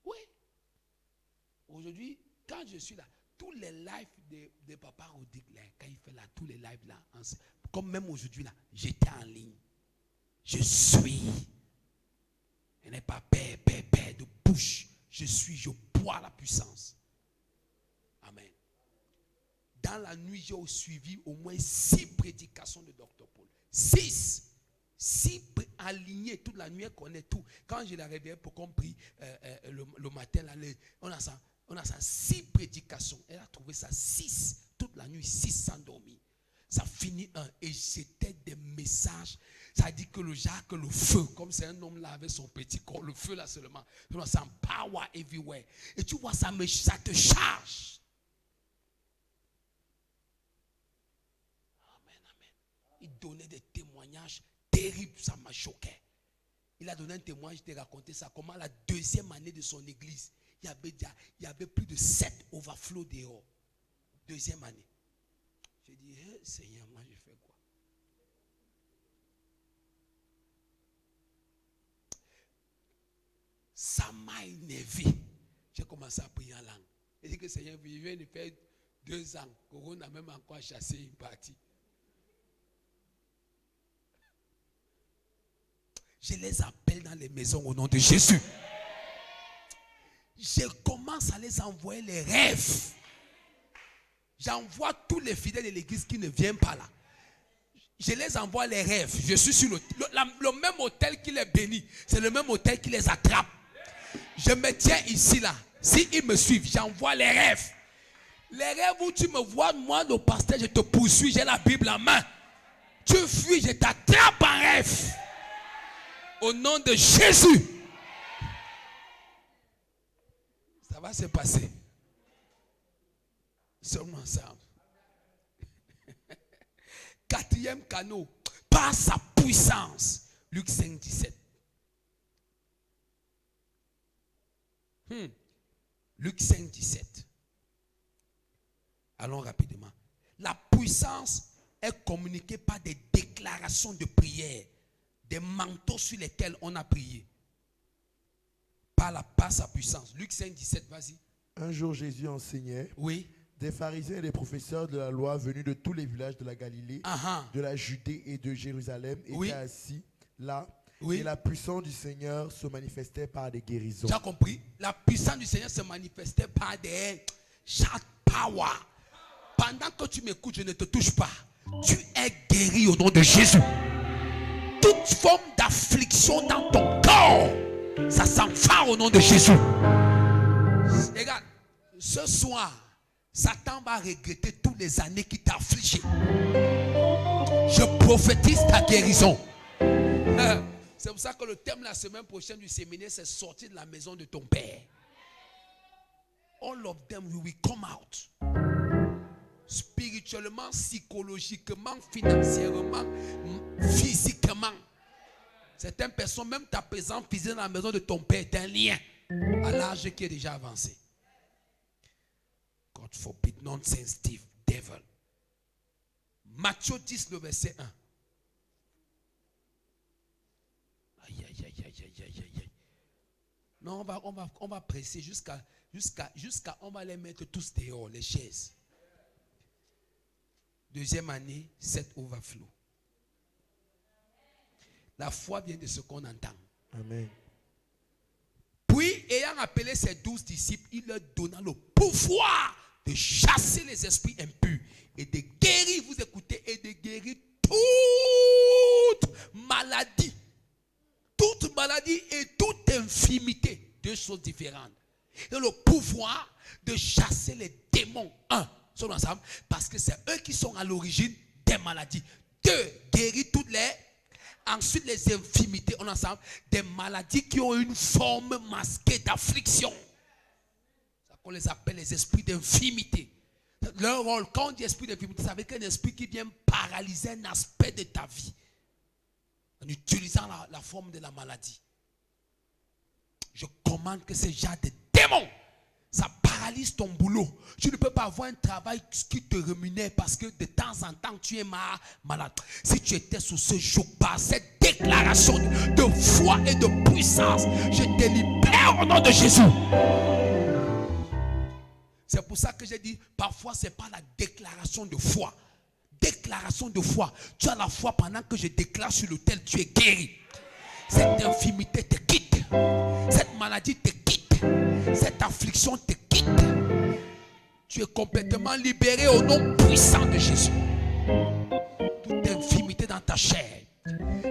Oui. Aujourd'hui, quand je suis là, tous les lives de Papa Rodic, quand il fait là, tous les lives là, comme même aujourd'hui là, j'étais en ligne. Je suis. Je n'ai pas peur de bouche. Je bois la puissance. Amen. Dans la nuit, j'ai suivi au moins 6 prédications de Dr. Paul. 6 alignés toute la nuit, elle connaît tout. Quand je l'ai réveillée pour qu'on prie le matin, là, on a ça 6 prédications. Elle a trouvé ça 6 toute la nuit, 6 sans dormir. Ça finit et c'était des messages. Ça dit que le feu, comme c'est un homme là avec son petit corps, le feu là seulement, ça power everywhere. Et tu vois, ça te charge. Amen. Il donnait des témoignages terribles, ça m'a choqué. Il a donné un témoignage, je t'ai raconté ça, comment la 2e année de son église, il y avait plus de 7 overflows dehors. 2e année. J'ai dit, hey, Seigneur, moi je fais quoi? Ça m'a énervé. J'ai commencé à prier en langue. J'ai dit que Seigneur, je viens de faire 2 ans. Corona a même encore chassé une partie. Je les appelle dans les maisons au nom de Jésus. Je commence à les envoyer les rêves. J'envoie tous les fidèles de l'église qui ne viennent pas là. Je les envoie les rêves. Je suis sur le même hôtel qui les bénit. C'est le même hôtel qui les attrape. Je me tiens ici là. S'ils me suivent, j'envoie les rêves. Les rêves où tu me vois, moi le pasteur, je te poursuis, j'ai la Bible en main. Tu fuis, je t'attrape en rêve. Au nom de Jésus. Ça va se passer. Sommes ensemble. 4e canot, par sa puissance. Luc 5, 17. Luc 5, 17. Allons rapidement. La puissance est communiquée par des déclarations de prière, des manteaux sur lesquels on a prié. Par sa puissance. Luc 5, 17, vas-y. Un jour, Jésus enseignait. Oui. Des pharisiens et des professeurs de la loi venus de tous les villages de la Galilée, de la Judée et de Jérusalem étaient assis là. Et la puissance du Seigneur se manifestait par des guérisons. Tu as compris? La puissance du Seigneur se manifestait par des shout power. Pendant que tu m'écoutes, je ne te touche pas. Tu es guéri au nom de Jésus. Toute forme d'affliction dans ton corps, ça s'enfare au nom de Jésus. Regarde, ce soir, Satan va regretter toutes les années qui t'a affligé. Je prophétise ta guérison. C'est pour ça que le thème la semaine prochaine du séminaire, c'est sortir de la maison de ton père. All of them will come out. Spirituellement, psychologiquement, financièrement, physiquement. Certaines personnes, même ta présence physique dans la maison de ton père est un lien à l'âge qui est déjà avancé. God forbid, non-sensitive devil. Matthieu 10, le verset 1. Aïe, aïe, aïe, aïe, aïe, aïe, aïe. Non, on va presser jusqu'à, on va les mettre tous dehors, les chaises. 2e année, 7 overflow. La foi vient de ce qu'on entend. Amen. Puis, ayant appelé ses 12 disciples, il leur donna le pouvoir de chasser les esprits impurs et de guérir, vous écoutez, et de guérir toute maladie. Toute maladie et toute infirmité. Deux choses différentes. Et le pouvoir de chasser les démons. Un, sont ensemble, parce que c'est eux qui sont à l'origine des maladies. Deux, guérir toutes les. Ensuite, les infirmités, on ensemble, des maladies qui ont une forme masquée d'affliction. C'est ça qu'on les appelle les esprits d'infirmité. Leur rôle, quand on dit esprit d'infirmité, ça veut dire qu'un esprit qui vient paralyser un aspect de ta vie. En utilisant la forme de la maladie. Je commande que ce genre de démons, ça paralyse ton boulot. Tu ne peux pas avoir un travail qui te rémunère parce que de temps en temps tu es malade. Si tu étais sous ce joug par cette déclaration de foi et de puissance, je te libère au nom de Jésus. C'est pour ça que j'ai dit, parfois c'est pas la déclaration de foi. Déclaration de foi. Tu as la foi pendant que je déclare sur l'autel, tu es guéri. Cette infirmité te quitte. Cette maladie te quitte. Cette affliction te quitte. Tu es complètement libéré au nom puissant de Jésus. Toute infirmité dans ta chair.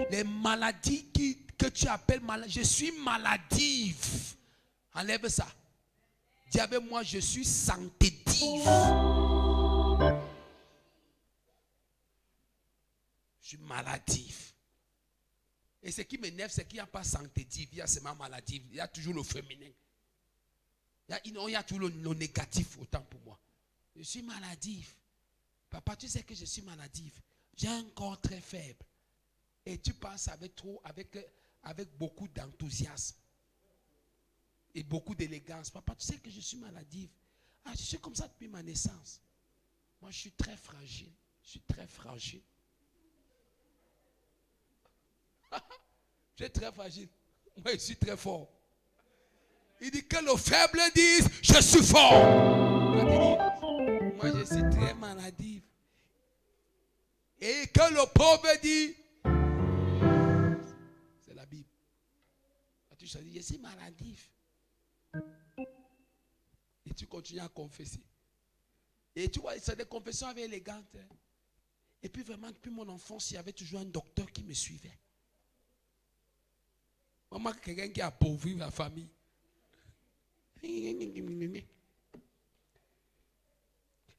Les maladies que tu appelles maladies. Je suis maladive. Enlève ça. Dis avec moi, je suis sanctédive. Je suis maladive. Et ce qui m'énerve, c'est qu'il n'y a pas sanctédive, il y a seulement maladive. Il y a toujours le féminin. Il y a toujours le négatif, autant pour moi. Je suis maladive. Papa, tu sais que je suis maladive. J'ai un corps très faible. Et tu penses avec beaucoup d'enthousiasme. Et beaucoup d'élégance. Papa, tu sais que je suis maladive. Ah, je suis comme ça depuis ma naissance. Moi, je suis très fragile. Je suis très fragile. Je suis très fragile. Moi, je suis très fort. Il dit que le faible dise, je suis fort. Moi, je suis très maladive. Et que le pauvre dit, c'est la Bible. Tu choisis, je suis maladive. Et tu continues à confesser. Et tu vois, c'est des confessions avec élégantes. Et puis vraiment, depuis mon enfance, il y avait toujours un docteur qui me suivait. Maman, quelqu'un qui a appauvri la famille.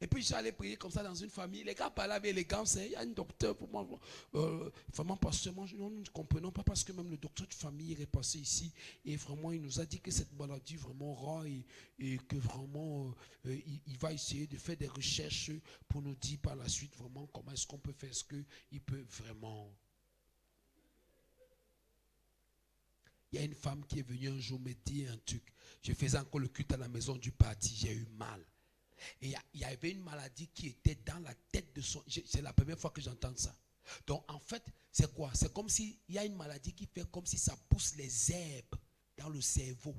Et puis je suis allé prier comme ça dans une famille. Les gars parlaient avec élégance. Il y a un docteur pour moi. Vraiment, pasteur, nous ne comprenons pas parce que même le docteur de famille est passé ici. Et vraiment, il nous a dit que cette maladie vraiment rare et que vraiment, il va essayer de faire des recherches pour nous dire par la suite vraiment comment est-ce qu'on peut faire. Est-ce qu'il peut vraiment... Il y a une femme qui est venue un jour me dire un truc. Je faisais encore le culte à la maison du parti. J'ai eu mal. Et il y avait une maladie qui était dans la tête de son... C'est la première fois que j'entends ça. Donc en fait, c'est quoi? C'est comme s'il y a une maladie qui fait comme si ça pousse les herbes dans le cerveau.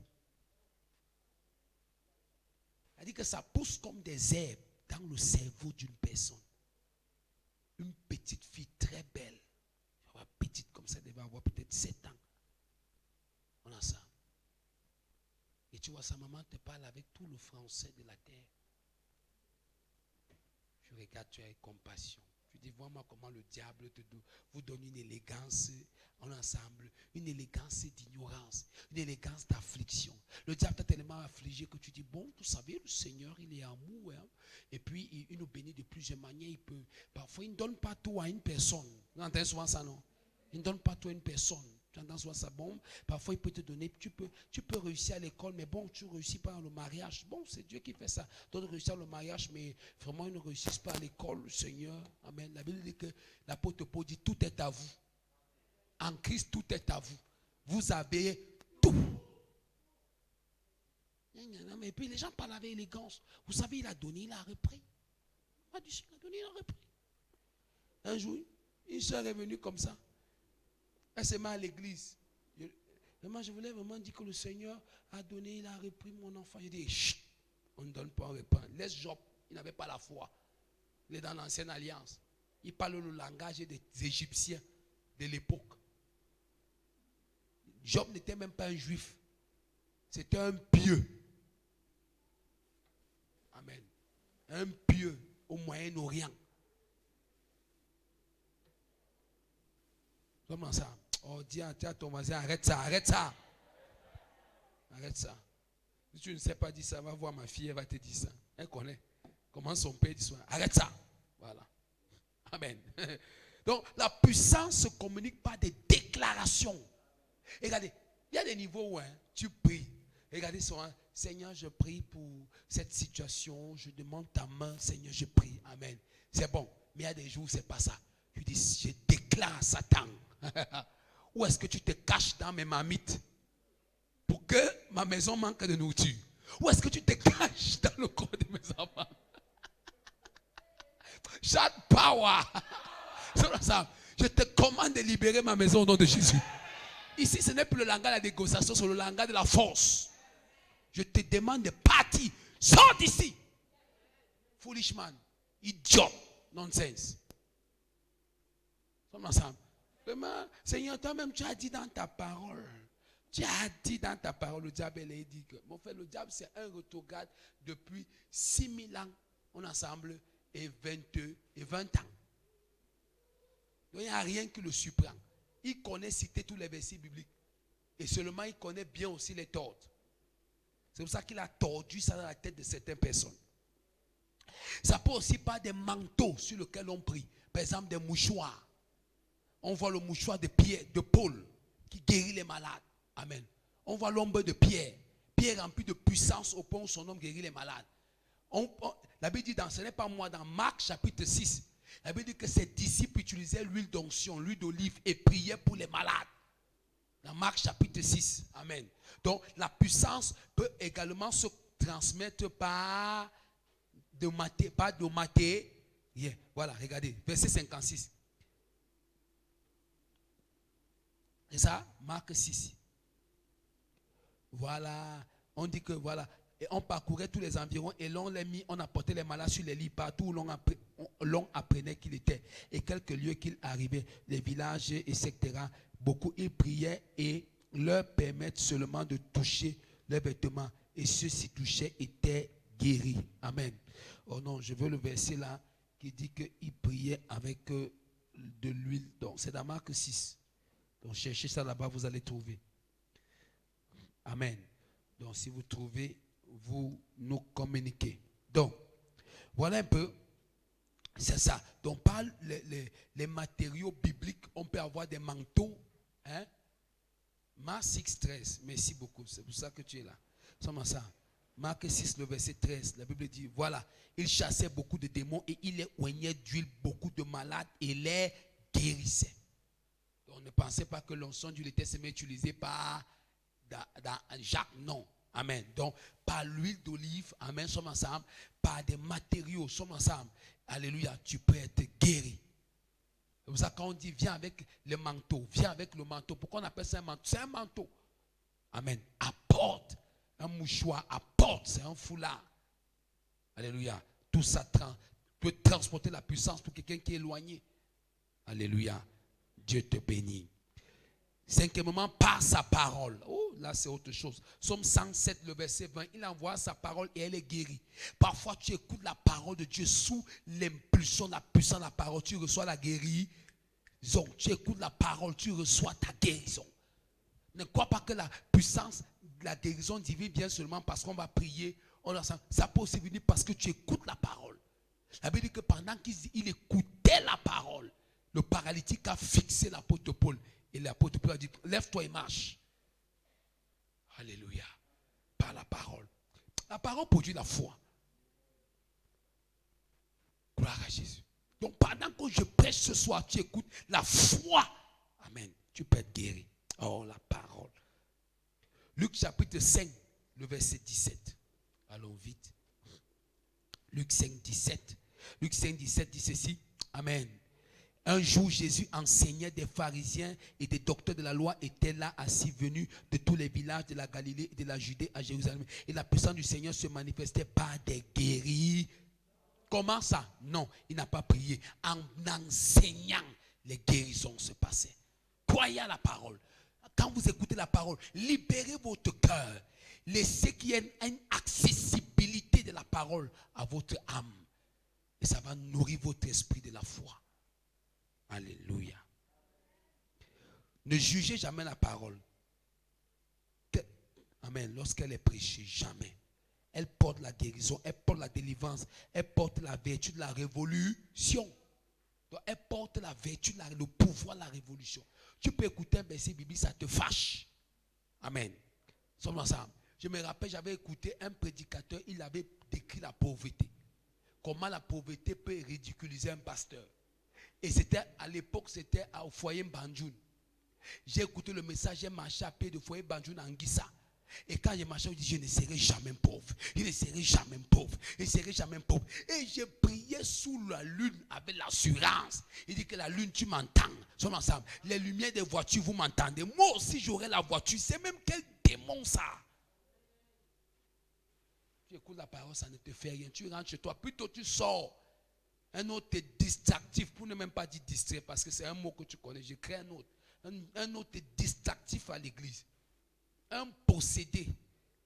Elle dit que ça pousse comme des herbes dans le cerveau d'une personne. Une petite fille très belle. Petite comme ça, elle devait avoir peut-être 7 ans. On a ça. Et tu vois, sa maman te parle avec tout le français de la terre. Je regarde, tu as compassion. Je dis, vois-moi comment le diable vous donne une élégance en ensemble, une élégance d'ignorance, une élégance d'affliction. Le diable t'a tellement affligé que tu dis, bon, vous savez, le Seigneur, il est amour. Hein? Et puis, il nous bénit de plusieurs manières. Parfois, il ne donne pas tout à une personne. Vous entendez souvent ça, non? Il ne donne pas tout à une personne. Tu entends souvent ça, bon, parfois il peut te donner, tu peux réussir à l'école, mais bon, tu ne réussis pas dans le mariage. Bon, c'est Dieu qui fait ça. D'autres réussissent dans le mariage, mais vraiment ils ne réussissent pas à l'école, le Seigneur. Amen. La Bible dit que l'apôtre Paul dit, tout est à vous. En Christ, tout est à vous. Vous avez tout. Mais puis les gens parlent avec élégance. Vous savez, il a donné, il a repris. Il a donné, il a repris. Un jour, une soeur est venue comme ça. Elle s'est mise à l'église. Je voulais vraiment dire que le Seigneur a donné, il a repris mon enfant. Je dis, chut, on ne donne pas, on ne reprend. Laisse Job, il n'avait pas la foi. Il est dans l'ancienne alliance. Il parle le langage des Égyptiens de l'époque. Job n'était même pas un juif. C'était un pieux. Amen. Un pieux au Moyen-Orient. Comment ça? Oh, dis à ton voisin, arrête ça, arrête ça. Arrête ça. Si tu ne sais pas dire ça, va voir ma fille, elle va te dire ça. Elle connaît. Comment son père dit ça. Arrête ça. Voilà. Amen. Donc, la puissance se communique par des déclarations. Et regardez, il y a des niveaux où tu pries. Regardez souvent, Seigneur, je prie pour cette situation. Je demande ta main, Seigneur, je prie. Amen. C'est bon. Mais il y a des jours où ce n'est pas ça. Tu dis, je déclare à Satan. Où est-ce que tu te caches dans mes marmites pour que ma maison manque de nourriture? Où est-ce que tu te caches dans le corps de mes enfants? Shout power. Je te commande de libérer ma maison au nom de Jésus. Ici, ce n'est plus le langage de la négociation, c'est le langage de la force. Je te demande de partir. Sors d'ici. Foolish man. Idiot. Nonsense. Sommes ensemble. Seigneur, toi-même, tu as dit dans ta parole. Tu as dit dans ta parole, le diable, il a dit que, mon frère, le diable, c'est un retrograde depuis 6000 ans. On est ensemble et 20 ans. Donc, il n'y a rien qui le surprend. Il connaît citer tous les versets bibliques. Et seulement, il connaît bien aussi les tordre. C'est pour ça qu'il a tordu ça dans la tête de certaines personnes. Ça peut aussi pas des manteaux sur lesquels on prie. Par exemple, des mouchoirs. On voit le mouchoir de Pierre, de Paul, qui guérit les malades. Amen. On voit l'ombre de Pierre. Pierre rempli de puissance au point où son homme guérit les malades. La Bible dit, ce n'est pas moi, dans Marc chapitre 6, la Bible dit que ses disciples utilisaient l'huile d'onction, l'huile d'olive et priaient pour les malades. Dans Marc chapitre 6. Amen. Donc la puissance peut également se transmettre par de maté. Yeah. Voilà, regardez, verset 56. Et ça, Marc 6. Voilà, on dit que voilà, et on parcourait tous les environs et l'on les mis, on apportait les malades sur les lits partout où l'on apprenait qu'il était. Et quelques lieux qu'il arrivait, les villages, etc. Beaucoup ils priaient et leur permettent seulement de toucher leurs vêtements. Et ceux qui touchaient étaient guéris. Amen. Oh non, je veux le verset là qui dit qu'ils priaient avec de l'huile. Donc c'est dans Marc 6. Donc cherchez ça là-bas, vous allez trouver. Amen. Donc si vous trouvez, vous nous communiquez. Donc, voilà un peu. C'est ça. Donc par les matériaux bibliques, on peut avoir des manteaux. Hein? Marc 6, 13. Merci beaucoup. C'est pour ça que tu es là. Sommes ça. Marc 6, le verset 13. La Bible dit, voilà, il chassait beaucoup de démons et il les oignait d'huile beaucoup de malades et les guérissait. On ne pensait pas que l'onction d'huile était seulement utilisée par dans Jacques, non. Amen. Donc, par l'huile d'olive, amen, sommes ensemble, par des matériaux, sommes ensemble. Alléluia, tu peux être guéri. C'est pour ça quand on dit viens avec le manteau, viens avec le manteau. Pourquoi on appelle ça un manteau? C'est un manteau. Amen. Apporte un mouchoir, apporte, c'est un foulard. Alléluia. Tout ça peut transporter la puissance pour quelqu'un qui est éloigné. Alléluia. Dieu te bénit. Cinquièmement, par sa parole. Oh, là c'est autre chose. Psaume 107, le verset 20. Il envoie sa parole et elle est guérie. Parfois, tu écoutes la parole de Dieu sous l'impulsion, la puissance de la parole. Tu reçois la guérison. Tu écoutes la parole, tu reçois ta guérison. Ne crois pas que la puissance, la guérison divine vient seulement parce qu'on va prier. Ça peut aussi venir parce que tu écoutes la parole. La Bible dit que pendant qu'il écoutait la parole, le paralytique a fixé l'apôtre Paul. Et l'apôtre Paul a dit, lève-toi et marche. Alléluia. Par la parole. La parole produit la foi. Gloire à Jésus. Donc pendant que je prêche ce soir, tu écoutes la foi. Amen. Tu peux être guéri. Oh, la parole. Luc chapitre 5, le verset 17. Allons vite. Luc 5, 17. Luc 5, 17 dit ceci. Amen. Un jour, Jésus enseignait, des pharisiens et des docteurs de la loi étaient là assis, venus de tous les villages de la Galilée et de la Judée à Jérusalem. Et la puissance du Seigneur se manifestait par des guéris. Comment ça? Non, il n'a pas prié. En enseignant, les guérisons se passaient. Croyez à la parole. quand vous écoutez la parole, libérez votre cœur. Laissez qu'il y ait une accessibilité de la parole à votre âme. Et ça va nourrir votre esprit de la foi. Alléluia. Ne jugez jamais la parole. Amen. Lorsqu'elle est prêchée, jamais. Elle porte la guérison, elle porte la délivrance, elle porte la vertu de la révolution. Donc, elle porte la vertu, le pouvoir de la révolution. Tu peux écouter un verset biblique, ça te fâche. Amen. Sommes ensemble. Je me rappelle, j'avais écouté un prédicateur, il avait décrit la pauvreté. Comment la pauvreté peut ridiculiser un pasteur. Et c'était à l'époque, c'était au foyer Banjoun. J'ai écouté le message, j'ai marché à pied du foyer Banjoun en Guissa. Et quand j'ai marché, je dis, je ne serai jamais pauvre. Je ne serai jamais pauvre. Je ne serai jamais pauvre. Et j'ai prié sous la lune avec l'assurance. Il dit que la lune, tu m'entends. Sommes ensemble. Les lumières des voitures, vous m'entendez. Moi aussi, j'aurai la voiture. C'est même quel démon ça. Tu écoutes la parole, ça ne te fait rien. Tu rentres chez toi. Plutôt tu sors. Un autre est distractif. Pour ne même pas dire distrait. Parce que c'est un mot que tu connais. Je crée un autre. Un autre est distractif à l'église. Un possédé,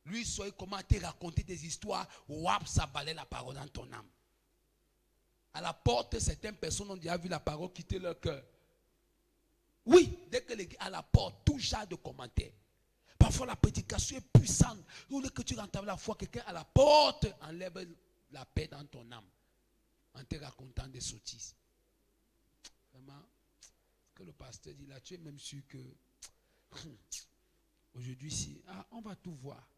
lui, soit comment te raconter des histoires, wap, ça balaye la parole dans ton âme. À la porte, certaines personnes ont déjà vu la parole quitter leur cœur. Oui, dès que l'église à la porte, tout genre de commentaires. Parfois, la prédication est puissante. Au lieu que tu rentres avec la foi, quelqu'un à la porte enlève la paix dans ton âme en te racontant des sottises. Vraiment, ce que le pasteur dit là, tu es même sûr que. Aujourd'hui, on va tout voir.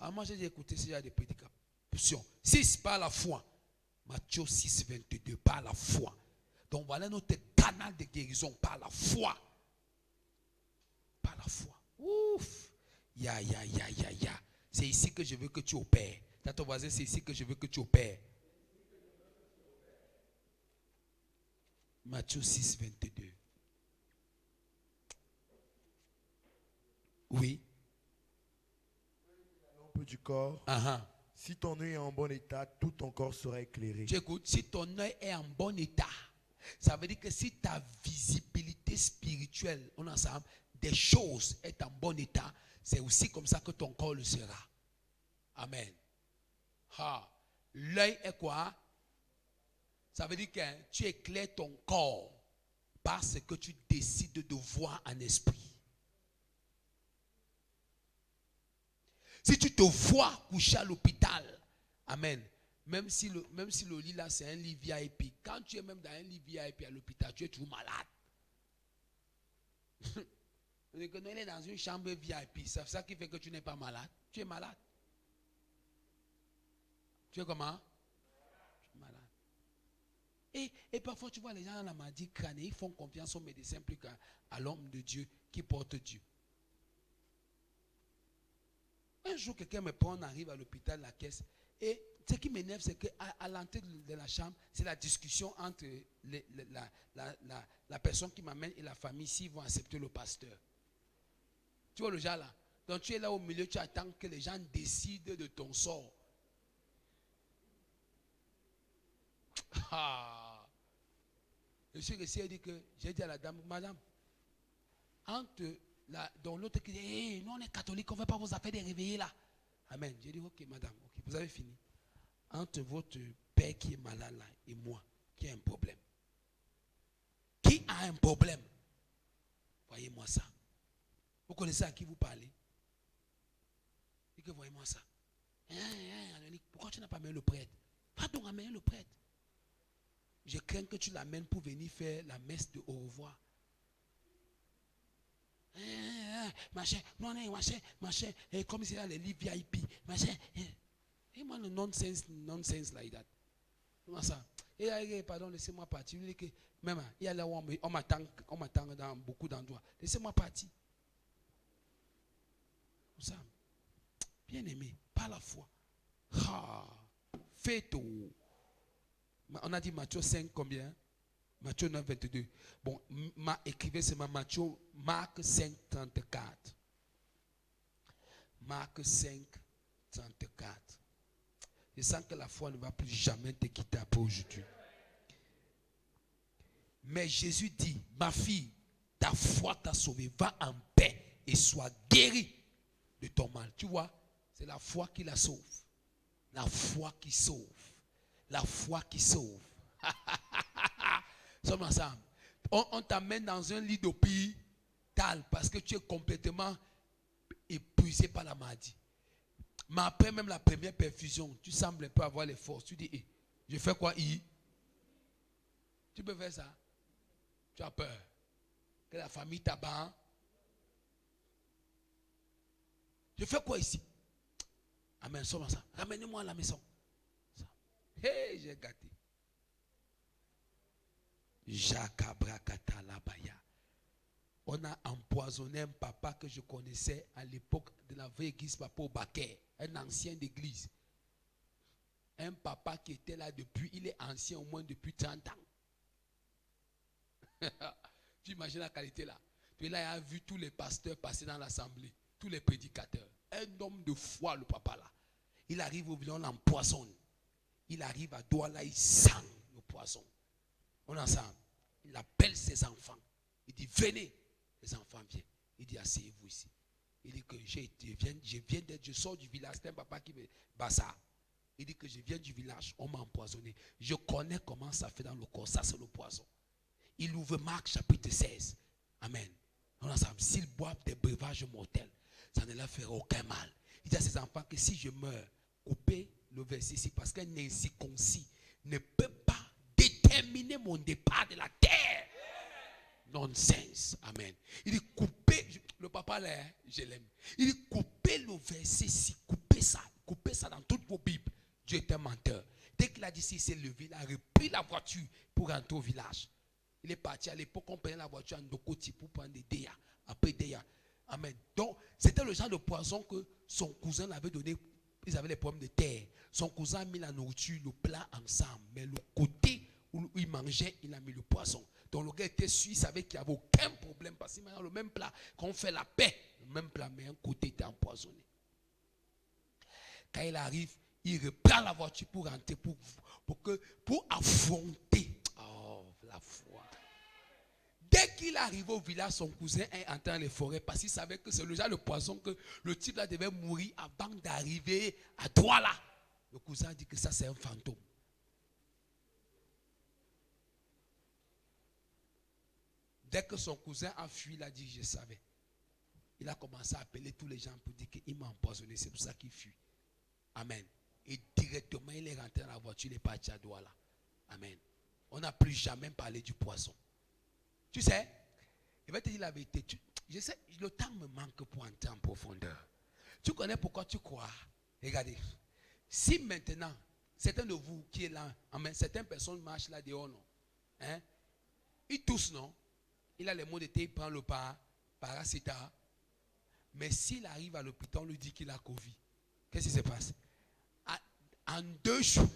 Alors moi, j'ai écouté ce genre de prédications. 6, par la foi. Matthieu 6, 22, par la foi. Donc voilà notre canal de guérison, par la foi. Par la foi. Ouf. Ya. C'est ici que je veux que tu opères. T'as ton voisin, c'est ici que je veux que tu opères. Matthieu 6, 22. Oui. La lampe du corps. Si ton œil est en bon état, tout ton corps sera éclairé. J'écoute, si ton œil est en bon état, ça veut dire que si ta visibilité spirituelle, on ensemble, des choses est en bon état, c'est aussi comme ça que ton corps le sera. Amen. L'œil est quoi? Ça veut dire que tu éclaires ton corps parce que tu décides de voir en esprit. Si tu te vois coucher à l'hôpital, amen, même si le lit là c'est un lit VIP, quand tu es même dans un lit VIP à l'hôpital, tu es toujours malade. On est dans une chambre VIP, c'est ça qui fait que tu n'es pas malade. Tu es malade. Tu es comment? Tu es malade. Et parfois tu vois les gens dans la maladie crânienne, ils font confiance aux médecins plus qu'à l'homme de Dieu qui porte Dieu. Un jour, quelqu'un me prend, on arrive à l'hôpital, la caisse, et ce qui m'énerve, c'est qu'à l'entrée de la chambre, c'est la discussion entre la personne qui m'amène et la famille s'ils vont accepter le pasteur. Tu vois le genre là? Donc tu es là au milieu, tu attends que les gens décident de ton sort. Je suis resté et dit que j'ai dit à la dame, madame, donc l'autre qui dit, hey, nous on est catholiques, on ne veut pas vos affaires de réveiller là. Amen. J'ai dit, ok madame, ok, vous avez fini. Entre votre père qui est malade là et moi, qui a un problème. Qui a un problème? Voyez-moi ça. Vous connaissez à qui vous parlez? Et que voyez-moi ça. Pourquoi tu n'as pas amené le prêtre? Va donc amener le prêtre. Je crains que tu l'amènes pour venir faire la messe de au revoir. Machin, non, machin, comme c'est là les livres VIP, machin. Et moi, le nonsense like that. Comment ça? Et pardon, laissez-moi partir. Il dit que même, il y a là où on m'attend dans beaucoup d'endroits. Laissez-moi partir. Ça. Bien aimé, par la foi. Faites tout. On a dit Matthieu 5 combien? Matthieu 9, 22. Bon, écrivez seulement Marc 5, 34. Marc 5, 34. Je sens que la foi ne va plus jamais te quitter après aujourd'hui. Mais Jésus dit, ma fille, Ta foi t'a sauvé. Va en paix et sois guéri de ton mal. Tu vois, c'est la foi qui la sauve. La foi qui sauve. La foi qui sauve. Sommes ensemble. On t'amène dans un lit d'hôpital parce que tu es complètement épuisé par la maladie. Mais après même la première perfusion, tu sembles un peu avoir les forces. Tu dis, je fais quoi ici? Tu peux faire ça? Tu as peur que la famille t'abandonne? Je fais quoi ici? Amen, sommes ensemble. Ramenez-moi à la maison. Hé, j'ai gâté. On a empoisonné un papa que je connaissais à l'époque de la vraie église Papa Baquet, un ancien d'église. Un papa qui était là depuis, il est ancien au moins depuis 30 ans. Tu imagines la qualité là. Puis là, il a vu tous les pasteurs passer dans l'assemblée, tous les prédicateurs. Un homme de foi, le papa là. Il arrive au village, on l'empoisonne. Il arrive à Douala, il sent le poison. On est ensemble. Il appelle ses enfants. Il dit, venez. Les enfants viennent. Il dit, asseyez-vous ici. Il dit que je sors du village. C'est un papa qui me bassa. Il dit que je viens du village, on m'a empoisonné. Je connais comment ça fait dans le corps. Ça, c'est le poison. Il ouvre Marc chapitre 16. Amen. On est ensemble. S'ils boivent des breuvages mortels, ça ne leur fera aucun mal. Il dit à ses enfants que si je meurs, coupez le verset ici, parce qu'un incirconcis ne peut pas déterminer mon départ de la terre. Nonsense. Amen. Il dit coupez, le papa là, je l'aime. Il dit coupez le verset ici, coupez ça dans toutes vos Bibles. Dieu est un menteur. Dès qu'il a dit ça, il s'est levé, il a repris la voiture pour rentrer au village. Il est parti à l'époque, on prenait la voiture en Dokoti pour prendre des Déa. Après Déa. Amen. Donc, c'était le genre de poison que son cousin l'avait donné. Ils avaient les problèmes de terre. Son cousin a mis la nourriture, le plat ensemble. Mais le côté où il mangeait, il a mis le poison. Donc le gars était sûr, il savait qu'il n'y avait aucun problème. Parce que maintenant, le même plat, quand on fait la paix, le même plat, mais un côté était empoisonné. Quand il arrive, il reprend la voiture pour rentrer, pour affronter. Oh, la foi. Dès qu'il arrive au village, son cousin est entré dans les forêts parce qu'il savait que c'est le genre de poison que le type là devait mourir avant d'arriver à Douala. Le cousin dit que ça c'est un fantôme. Dès que son cousin a fui, il a dit je savais. Il a commencé à appeler tous les gens pour dire qu'il m'a empoisonné, c'est pour ça qu'il fuit. Amen. Et directement il est rentré dans la voiture, il est parti à Douala. Amen. On n'a plus jamais parlé du poison. Tu sais, je vais te dire la vérité. Je sais, le temps me manque pour entrer en profondeur. Tu connais pourquoi tu crois? Regardez. Si maintenant, certains de vous qui est là, certaines personnes marchent là dehors, non? Hein? Ils toussent, non? Il a les mots de thé, il prend le paracétamol. Mais s'il arrive à l'hôpital, on lui dit qu'il a Covid. Qu'est-ce qui se passe? En 2 jours,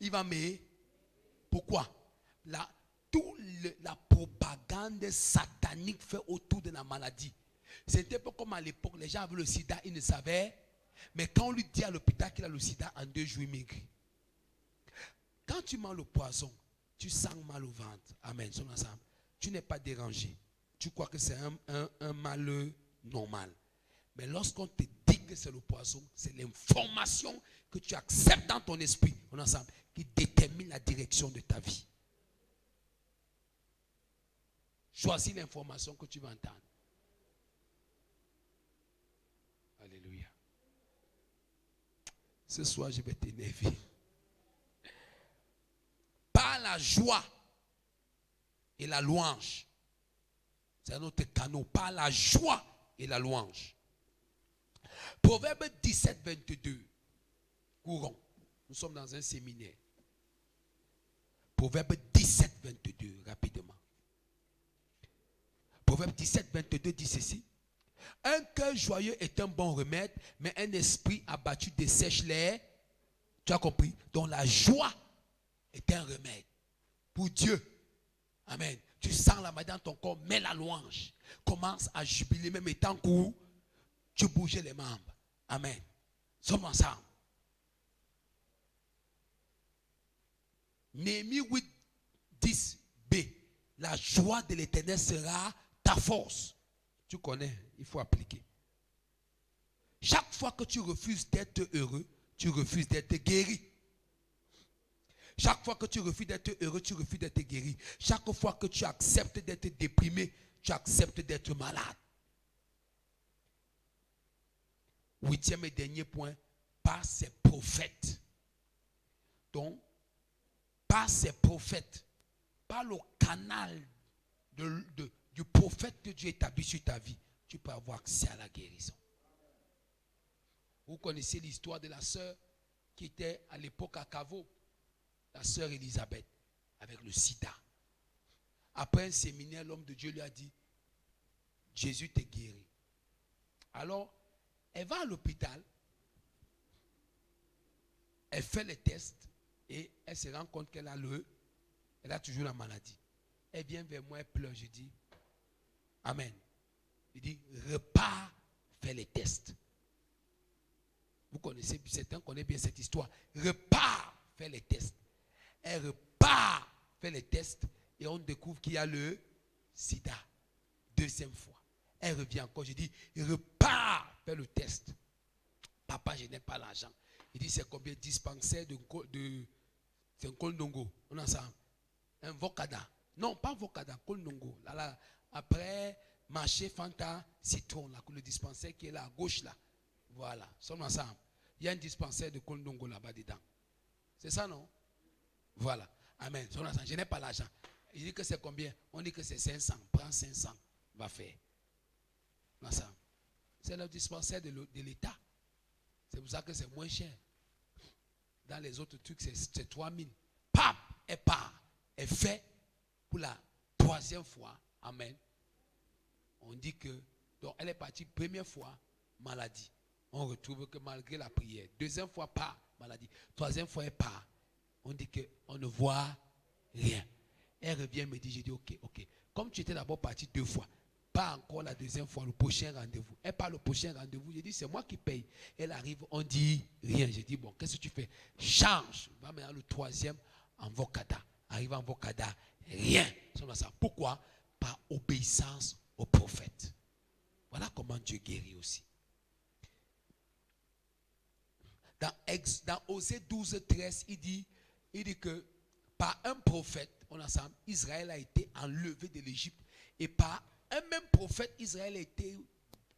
il va mais pourquoi? Toute la propagande satanique fait autour de la maladie. C'était pas comme à l'époque, les gens avaient le sida, ils ne savaient. Mais quand on lui dit à l'hôpital qu'il a le sida, en 2 jours, il maigrit. Quand tu manges le poison, tu sens mal au ventre. Amen. Ensemble. Tu n'es pas dérangé. Tu crois que c'est un malheur normal. Mais lorsqu'on te dit que c'est le poison, c'est l'information que tu acceptes dans ton esprit, ensemble, qui détermine la direction de ta vie. Choisis l'information que tu vas entendre. Alléluia. Ce soir, je vais t'énerver. Par la joie et la louange. C'est un autre canot. Par la joie et la louange. Proverbe 17, 22. Courons. Nous sommes dans un séminaire. Proverbe 17, 22. Rapidement. Proverbe 17, 22 dit ceci. Un cœur joyeux est un bon remède, mais un esprit abattu dessèche les. Tu as compris? Donc la joie est un remède pour Dieu. Amen. Tu sens la main dans ton corps, mets la louange. Commence à jubiler, même étant court, tu bouges les membres. Amen. Sommes ensemble. Néhémie 8, 10b. La joie de l'Éternel sera ta force. Tu connais, il faut appliquer. Chaque fois que tu refuses d'être heureux, tu refuses d'être guéri. Chaque fois que tu refuses d'être heureux, tu refuses d'être guéri. Chaque fois que tu acceptes d'être déprimé, tu acceptes d'être malade. 8e et dernier point, par ses prophètes. Donc, par ses prophètes, par le canal du prophète que Dieu établit sur ta vie, tu peux avoir accès à la guérison. Vous connaissez l'histoire de la sœur qui était à l'époque à Cavo, la sœur Élisabeth, avec le sida. Après un séminaire, l'homme de Dieu lui a dit, Jésus t'est guéri. Alors, elle va à l'hôpital, elle fait les tests et elle se rend compte qu'elle a toujours la maladie. Elle vient vers moi, elle pleure, je dis, Amen. Je dis, repars, fais les tests. Vous connaissez, certains connaissent bien cette histoire. Repars, fais les tests. Elle repart, fait les tests et on découvre qu'il y a le sida. 2e fois. Elle revient encore. Je dis, repars, fais le test. Papa, je n'ai pas l'argent. Il dit, c'est combien dispensaire c'est un Kolndongo. On a ça. Un Vocada. Non, pas Vocada, Kolndongo. Là, après, marché Fanta, citron. Là, le dispensaire qui est là, à gauche là. Voilà, sommes ensemble. Il y a un dispensaire de Kolndongo là-bas dedans. C'est ça, non? Voilà. Amen. Je n'ai pas l'argent. Il dit que c'est combien? On dit que c'est 500. Prends 500. Va faire. C'est le dispensaire de l'État. C'est pour ça que c'est moins cher. Dans les autres trucs, c'est 3000. Pap! Elle part. Elle fait pour la 3e fois. Amen. On dit que, donc elle est partie 1re fois, maladie. On retrouve que malgré la prière. 2e fois, pas maladie. 3e fois, elle part. On dit qu'on ne voit rien. Elle revient, me dit, j'ai dit, ok. Comme tu étais d'abord parti 2 fois, pas encore la 2e fois, le prochain rendez-vous. Elle part le prochain rendez-vous, j'ai dit, c'est moi qui paye. Elle arrive, on dit rien. J'ai dit, bon, qu'est-ce que tu fais? Change. Va maintenant le 3e en Vocada. Arrive en Vocada, rien. Pourquoi? Par obéissance au prophète. Voilà comment Dieu guérit aussi. Dans Osée 12, 13, il dit que par un prophète, Israël a été enlevé de l'Égypte. Et par un même prophète, Israël a été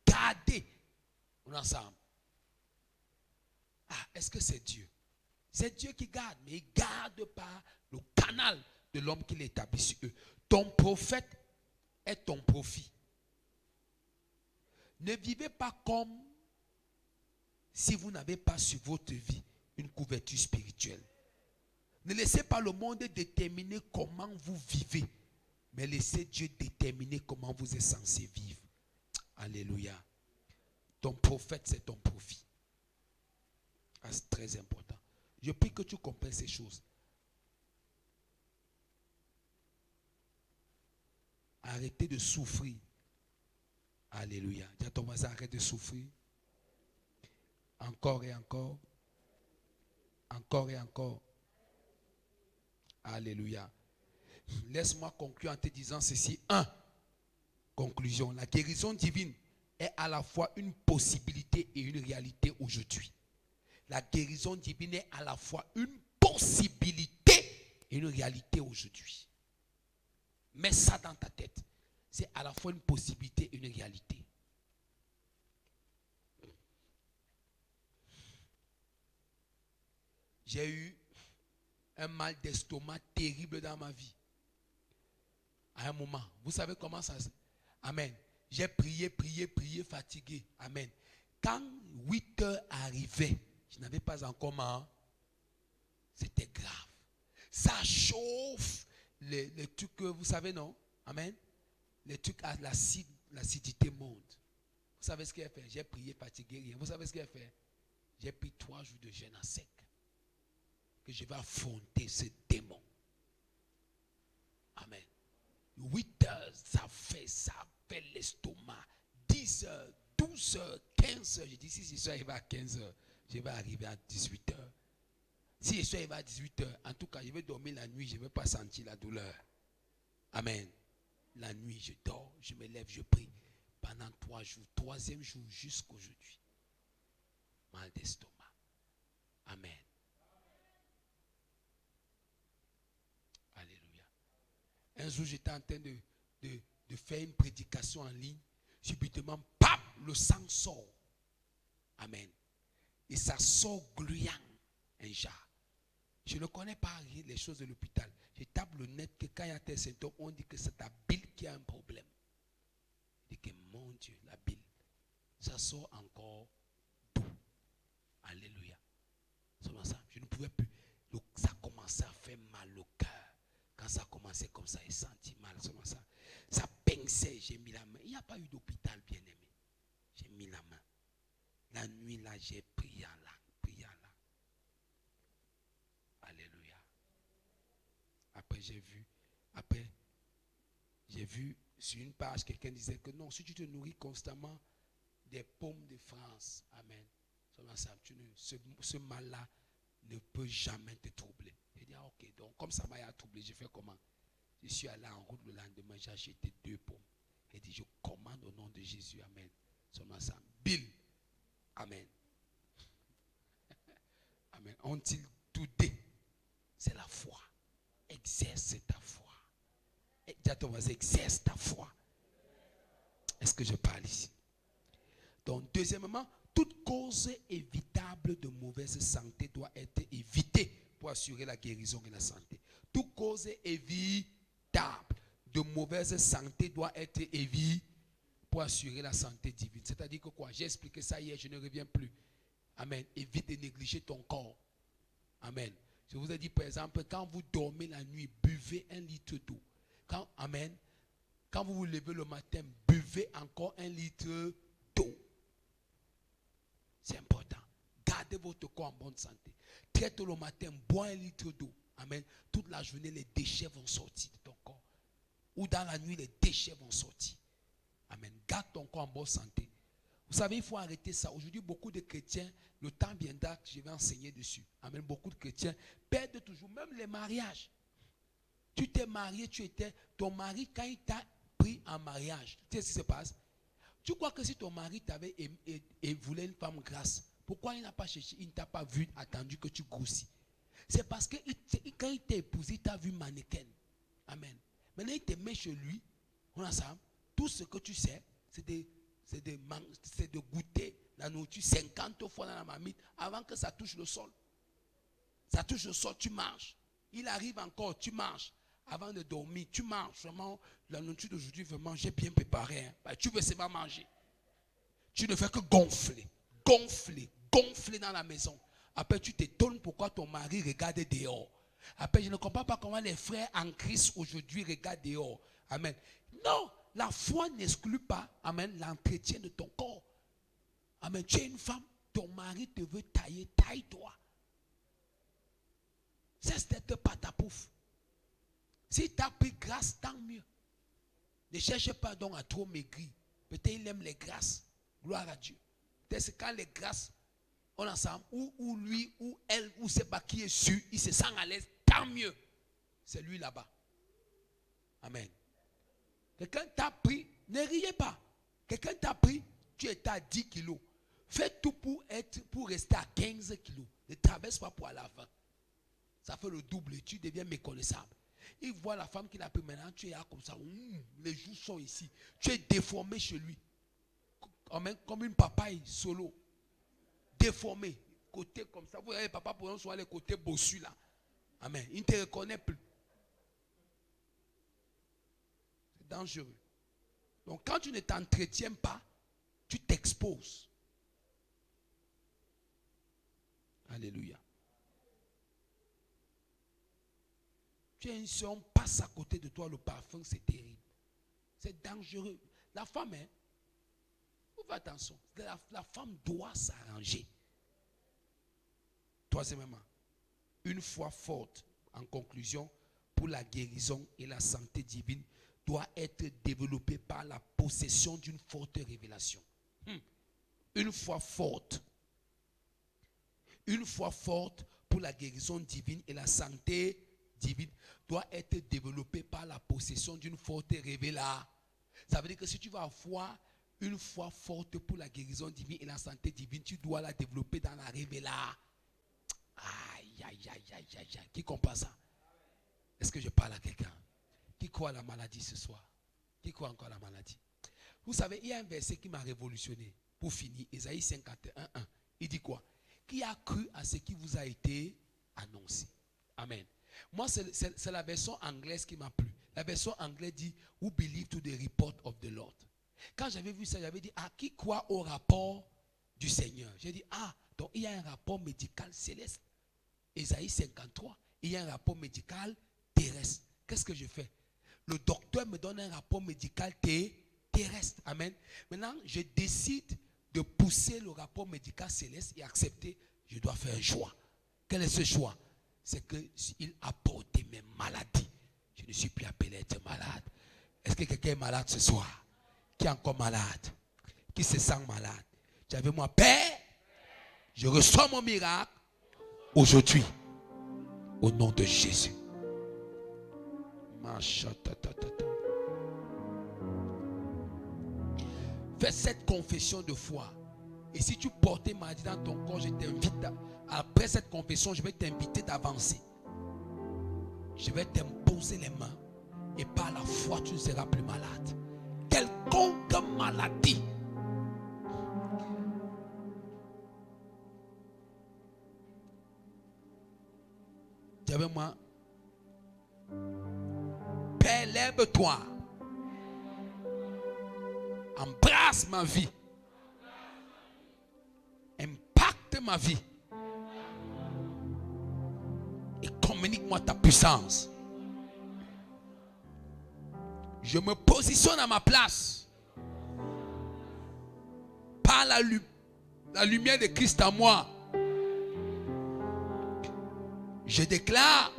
gardé. Est-ce que c'est Dieu? C'est Dieu qui garde, mais il garde par le canal de l'homme qu'il établit sur eux. Ton prophète est ton profit. Ne vivez pas comme si vous n'avez pas sur votre vie une couverture spirituelle. Ne laissez pas le monde déterminer comment vous vivez, mais laissez Dieu déterminer comment vous êtes censé vivre. Alléluia. Ton prophète, c'est ton profit. C'est très important. Je prie que tu comprennes ces choses. Arrêtez de souffrir. Alléluia. Dis à ton voisin, arrête de souffrir. Encore et encore. Encore et encore. Alléluia. Laisse-moi conclure en te disant ceci. 1. Conclusion. La guérison divine est à la fois une possibilité et une réalité aujourd'hui. La guérison divine est à la fois une possibilité et une réalité aujourd'hui. Mets ça dans ta tête. C'est à la fois une possibilité et une réalité. J'ai eu un mal d'estomac terrible dans ma vie. À un moment. Vous savez comment ça se... Amen. J'ai prié, fatigué. Amen. Quand 8 heures arrivaient, je n'avais pas encore mal. C'était grave. Ça chauffe. Les trucs que vous savez, non? Amen. Les trucs à l'acidité monte. Vous savez ce qu'il a fait? J'ai prié, fatigué, rien. Vous savez ce qu'il a fait? J'ai pris 3 jours de jeûne à sec. Que je vais affronter ce démon. Amen. 8 heures, ça fait l'estomac. 10 heures, 12 heures, 15 heures. Je dis, si je suis arrivé à 15 heures, je vais arriver à 18 heures. Si je suis arrivé à 18 heures, en tout cas, je vais dormir la nuit, je ne vais pas sentir la douleur. Amen. La nuit, je dors, je me lève, je prie. Pendant 3 jours, 3e jour jusqu'aujourd'hui. Mal d'estomac. Amen. Alléluia. Un jour, j'étais en train de faire une prédication en ligne. Subitement, pam, le sang sort. Amen. Et ça sort gluant, un jar. Je ne connais pas les choses de l'hôpital. Je tape le net que quand il y a tes symptômes, on dit que c'est ta bile qui a un problème. Je dis que mon Dieu, la bile, ça sort encore doux. Alléluia. Je ne pouvais plus. Ça commençait à faire mal au cœur. Quand ça commençait comme ça, j'ai senti mal. Ça pinçait, j'ai mis la main. Il n'y a pas eu d'hôpital, bien aimé. J'ai mis la main. La nuit là, j'ai prié là. Alléluia. Après, j'ai vu sur une page, quelqu'un disait que non, si tu te nourris constamment des pommes de France, amen. Ce mal-là ne peut jamais te troubler. J'ai dit, ah, ok, donc comme ça m'a troublé, j'ai fait comment? Je suis allé en route le lendemain, j'ai acheté 2 pommes. J'ai dit, je commande au nom de Jésus, amen. Seulement ça, Bill, amen. Amen. Until today, c'est la foi. Exerce ta foi. Exerce ta foi. Est-ce que je parle ici? Donc, deuxièmement, toute cause évitable de mauvaise santé doit être évitée pour assurer la guérison et la santé. Toute cause évitable de mauvaise santé doit être évitée pour assurer la santé divine. C'est-à-dire que quoi? J'ai expliqué ça hier, je ne reviens plus. Amen. Évite de négliger ton corps. Amen. Je vous ai dit, par exemple, quand vous dormez la nuit, buvez 1 litre d'eau. Amen. Quand vous vous levez le matin, buvez encore 1 litre d'eau. C'est important. Gardez votre corps en bonne santé. Très tôt le matin, bois 1 litre d'eau. Amen. Toute la journée, les déchets vont sortir de ton corps. Ou dans la nuit, les déchets vont sortir. Amen. Garde ton corps en bonne santé. Vous savez, il faut arrêter ça. Aujourd'hui, beaucoup de chrétiens, le temps viendra que je vais enseigner dessus. Amen. Beaucoup de chrétiens perdent toujours, même les mariages. Tu t'es marié, ton mari, quand il t'a pris en mariage, tu sais ce qui se passe? Tu crois que si ton mari t'avait et voulait une femme grasse, pourquoi il n'a pas cherché, il ne t'a pas vu, attendu que tu grossis? C'est parce que quand il t'a épousé, il t'a vu mannequin. Amen. Maintenant, il te met chez lui, on ensemble, tout ce que tu sais, c'est de goûter la nourriture 50 fois dans la marmite avant que ça touche le sol. Ça touche le sol, tu manges. Il arrive encore, tu manges. Avant de dormir, tu manges. Vraiment, la nourriture d'aujourd'hui, vraiment, j'ai bien préparé. Hein. Tu veux seulement manger. Tu ne fais que gonfler dans la maison. Après, tu t'étonnes pourquoi ton mari regarde dehors. Après, je ne comprends pas comment les frères en Christ aujourd'hui regardent dehors. Amen. Non, la foi n'exclut pas, amen, l'entretien de ton corps. Amen. Tu es une femme, ton mari te veut tailler, taille-toi. Cesse d'être pas ta pouffe. Si tu as pris grâce, tant mieux. Ne cherche pas donc à trop maigrir. Peut-être il aime les grâces. Gloire à Dieu. Peut-être c'est quand les grâces, on ensemble, ou lui, ou elle, ou c'est pas qui est sûr, il se sent à l'aise, tant mieux. C'est lui là-bas. Amen. Quelqu'un t'a pris, ne riez pas. Quelqu'un t'a pris, tu étais à 10 kilos. Fais tout pour rester à 15 kilos. Ne traverse pas pour aller à 20. Ça fait le double et tu deviens méconnaissable. Il voit la femme qu'il a pris maintenant, tu es là comme ça. Les joues sont ici. Tu es déformé chez lui. Comme une papaye solo. Déformé. Côté comme ça. Vous voyez, papa, pour soit les côtés bossus là. Amen. Il ne te reconnaît plus. C'est dangereux. Donc quand tu ne t'entretiens pas, tu t'exposes. Alléluia. Tu es une soeur, on passe à côté de toi, le parfum, c'est terrible. C'est dangereux. La femme, vous faites attention. La femme doit s'arranger. Troisièmement, une foi forte, en conclusion, pour la guérison et la santé divine, doit être développée par la possession d'une forte révélation. Une foi forte. Une foi forte pour la guérison divine et la santé divine doit être développée par la possession possession d'une forte révélation. Ça veut dire que si tu vas avoir une foi forte pour la guérison divine et la santé divine, tu dois la développer dans la révélation. Aïe, aïe, aïe, aïe, aïe, aïe. Qui comprend ça? Est-ce que je parle à quelqu'un? Qui croit à la maladie ce soir? Qui croit encore à la maladie? Vous savez, il y a un verset qui m'a révolutionné. Pour finir, Ésaïe 51, 1. Il dit quoi? Qui a cru à ce qui vous a été annoncé? Amen. Moi, c'est la version anglaise qui m'a plu. La version anglaise dit Who believe to the report of the Lord. Quand j'avais vu ça, j'avais dit qui croit au rapport du Seigneur? J'ai dit donc il y a un rapport médical céleste. Ésaïe 53, il y a un rapport médical terrestre. Qu'est-ce que je fais? Le docteur me donne un rapport médical terrestre. Amen. Maintenant, je décide de pousser le rapport médical céleste et accepter. Je dois faire un choix. Quel est ce choix? C'est qu'il a porté mes maladies. Je ne suis plus appelé à être malade. Est-ce que quelqu'un est malade ce soir? Qui est encore malade? Qui se sent malade? Tu avais moi, Père, je reçois mon miracle aujourd'hui. Au nom de Jésus. Fais cette confession de foi. Et si tu portais maladie dans ton corps, je t'invite, après cette confession, je vais t'inviter d'avancer. Je vais t'imposer les mains. Et par la foi, tu ne seras plus malade. Quelconque maladie. Dis avec moi. Père, lève-toi. Embrasse ma vie. Impacte ma vie. Et communique-moi ta puissance. Je me positionne à ma place. Par la lumière de Christ en moi. Je déclare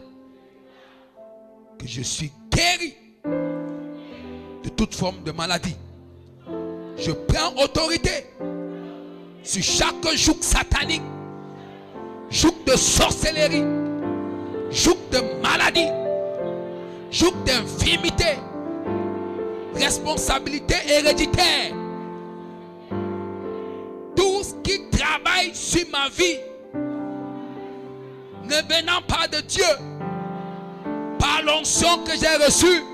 que je suis guéri de toute forme de maladie. Je prends autorité sur chaque joug satanique, joug de sorcellerie, joug de maladie, joug d'infirmité, responsabilité héréditaire. Tout ce qui travaille sur ma vie, ne venant pas de Dieu, par l'onction que j'ai reçue,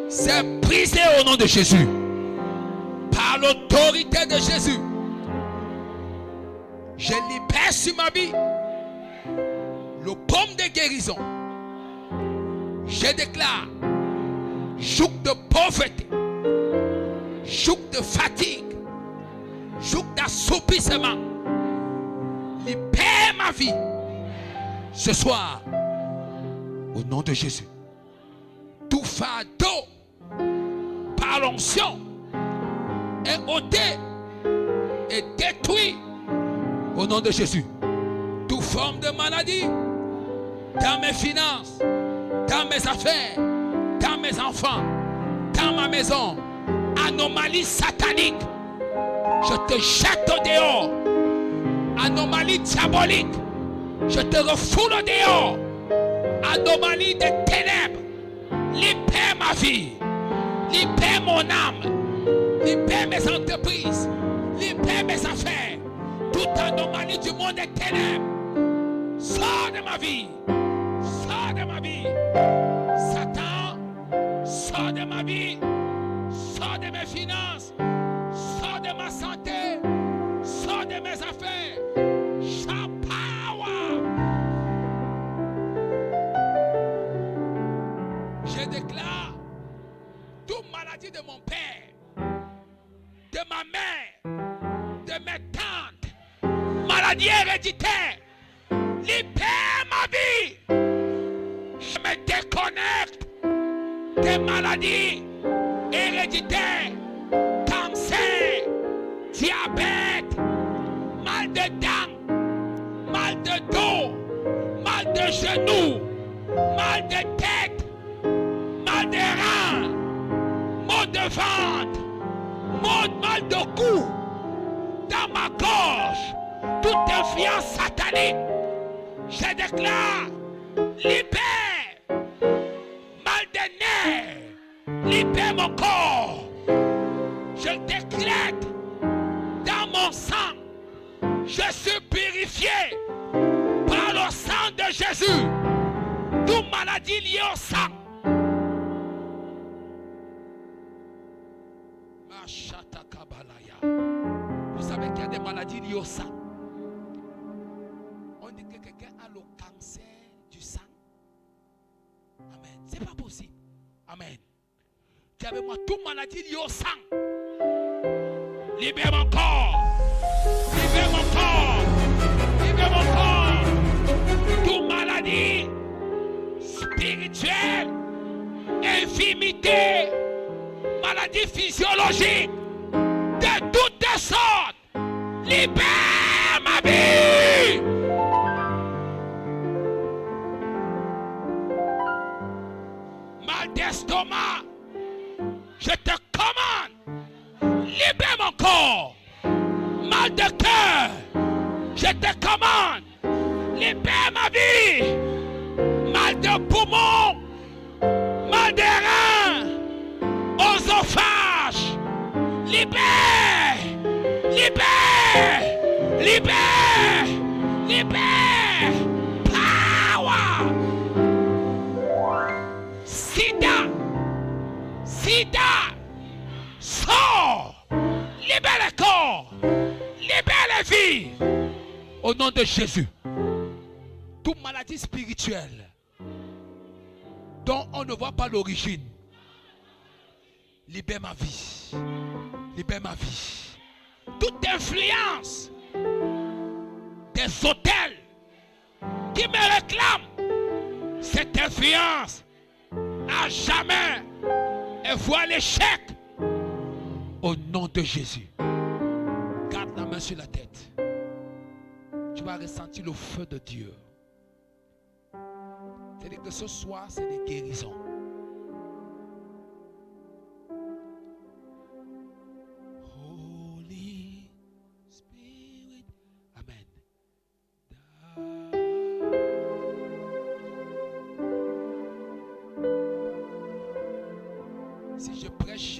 c'est brisé au nom de Jésus. Par l'autorité de Jésus, je libère sur ma vie le baume de guérison. Je déclare joug de pauvreté, joug de fatigue, joug d'assoupissement. Libère ma vie ce soir au nom de Jésus. Tout fardeau par l'onction est ôté et détruit au nom de Jésus. Toute forme de maladie dans mes finances, dans mes affaires, dans mes enfants, dans ma maison, anomalie satanique, je te jette au dehors. Anomalie diabolique, je te refoule au dehors. Anomalie des ténèbres, libère ma vie, libère mon âme, libère mes entreprises, libère mes affaires. Toute anomalie du monde des ténèbres, sors de ma vie, sors de ma vie. Satan, sors de ma vie, sors de mes finances, sors de ma santé, sors de mes affaires. Je déclare toute maladie de mon père, de ma mère, de mes tantes, maladie héréditaire, libère ma vie. Je me déconnecte des maladies héréditaires, cancer, diabète, mal de dents, mal de dos, mal de genoux, mal de tête, mal de reins, mal de ventre, mal de cou, dans ma gorge, toute influence satanique, je déclare, libère, mal de nerfs, libère mon corps. Je déclare dans mon sang, je suis purifié par le sang de Jésus. Toute maladie liée au sang. Vous savez qu'il y a des maladies liées au sang. On dit que quelqu'un a le cancer du sang. Amen. C'est pas possible. Amen. Tu avais moi toute maladie liée au sang. Libère mon corps. Libère mon corps. Libère mon corps. Toute maladie spirituelle, infirmité, maladie physiologique, de toutes sortes. Libère ma vie. Mal d'estomac, je te commande, libère mon corps. Mal de cœur, je te commande, libère ma vie. Mal de poumon, mal de rein, oesophage, libère, libère, libère, libère, power, sida, sida, sort, libère le corps, libère la vie, au nom de Jésus. Toute maladie spirituelle dont on ne voit pas l'origine, libère ma vie. Libère ma vie. Toute influence des hôtels qui me réclament, cette influence à jamais et voit l'échec au nom de Jésus. Garde la main sur la tête. Tu vas ressentir le feu de Dieu. C'est-à-dire que ce soir, c'est des guérisons. Holy Spirit. Amen. Si je prêche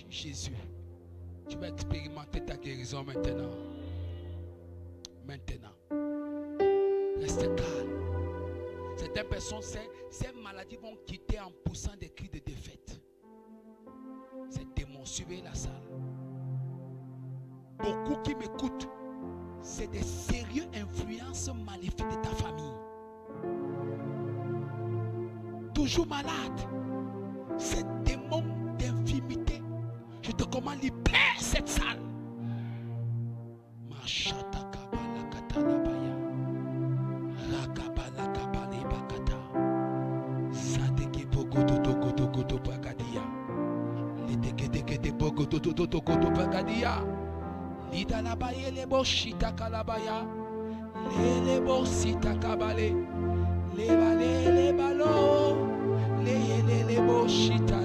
Jésus, tu vas expérimenter ta guérison maintenant. Reste calme. Certaines personnes, ces maladies vont quitter en poussant des cris de défaite. Ces démons, suivez la salle. Beaucoup qui m'écoutent, c'est des sérieuses influences maléfiques de ta famille. Toujours malade. Ces démons d'infimité, je te commande, libère cette salle. Lida la baye le boshita kalabaya, le bosita kabale, le bale le balo, le boshita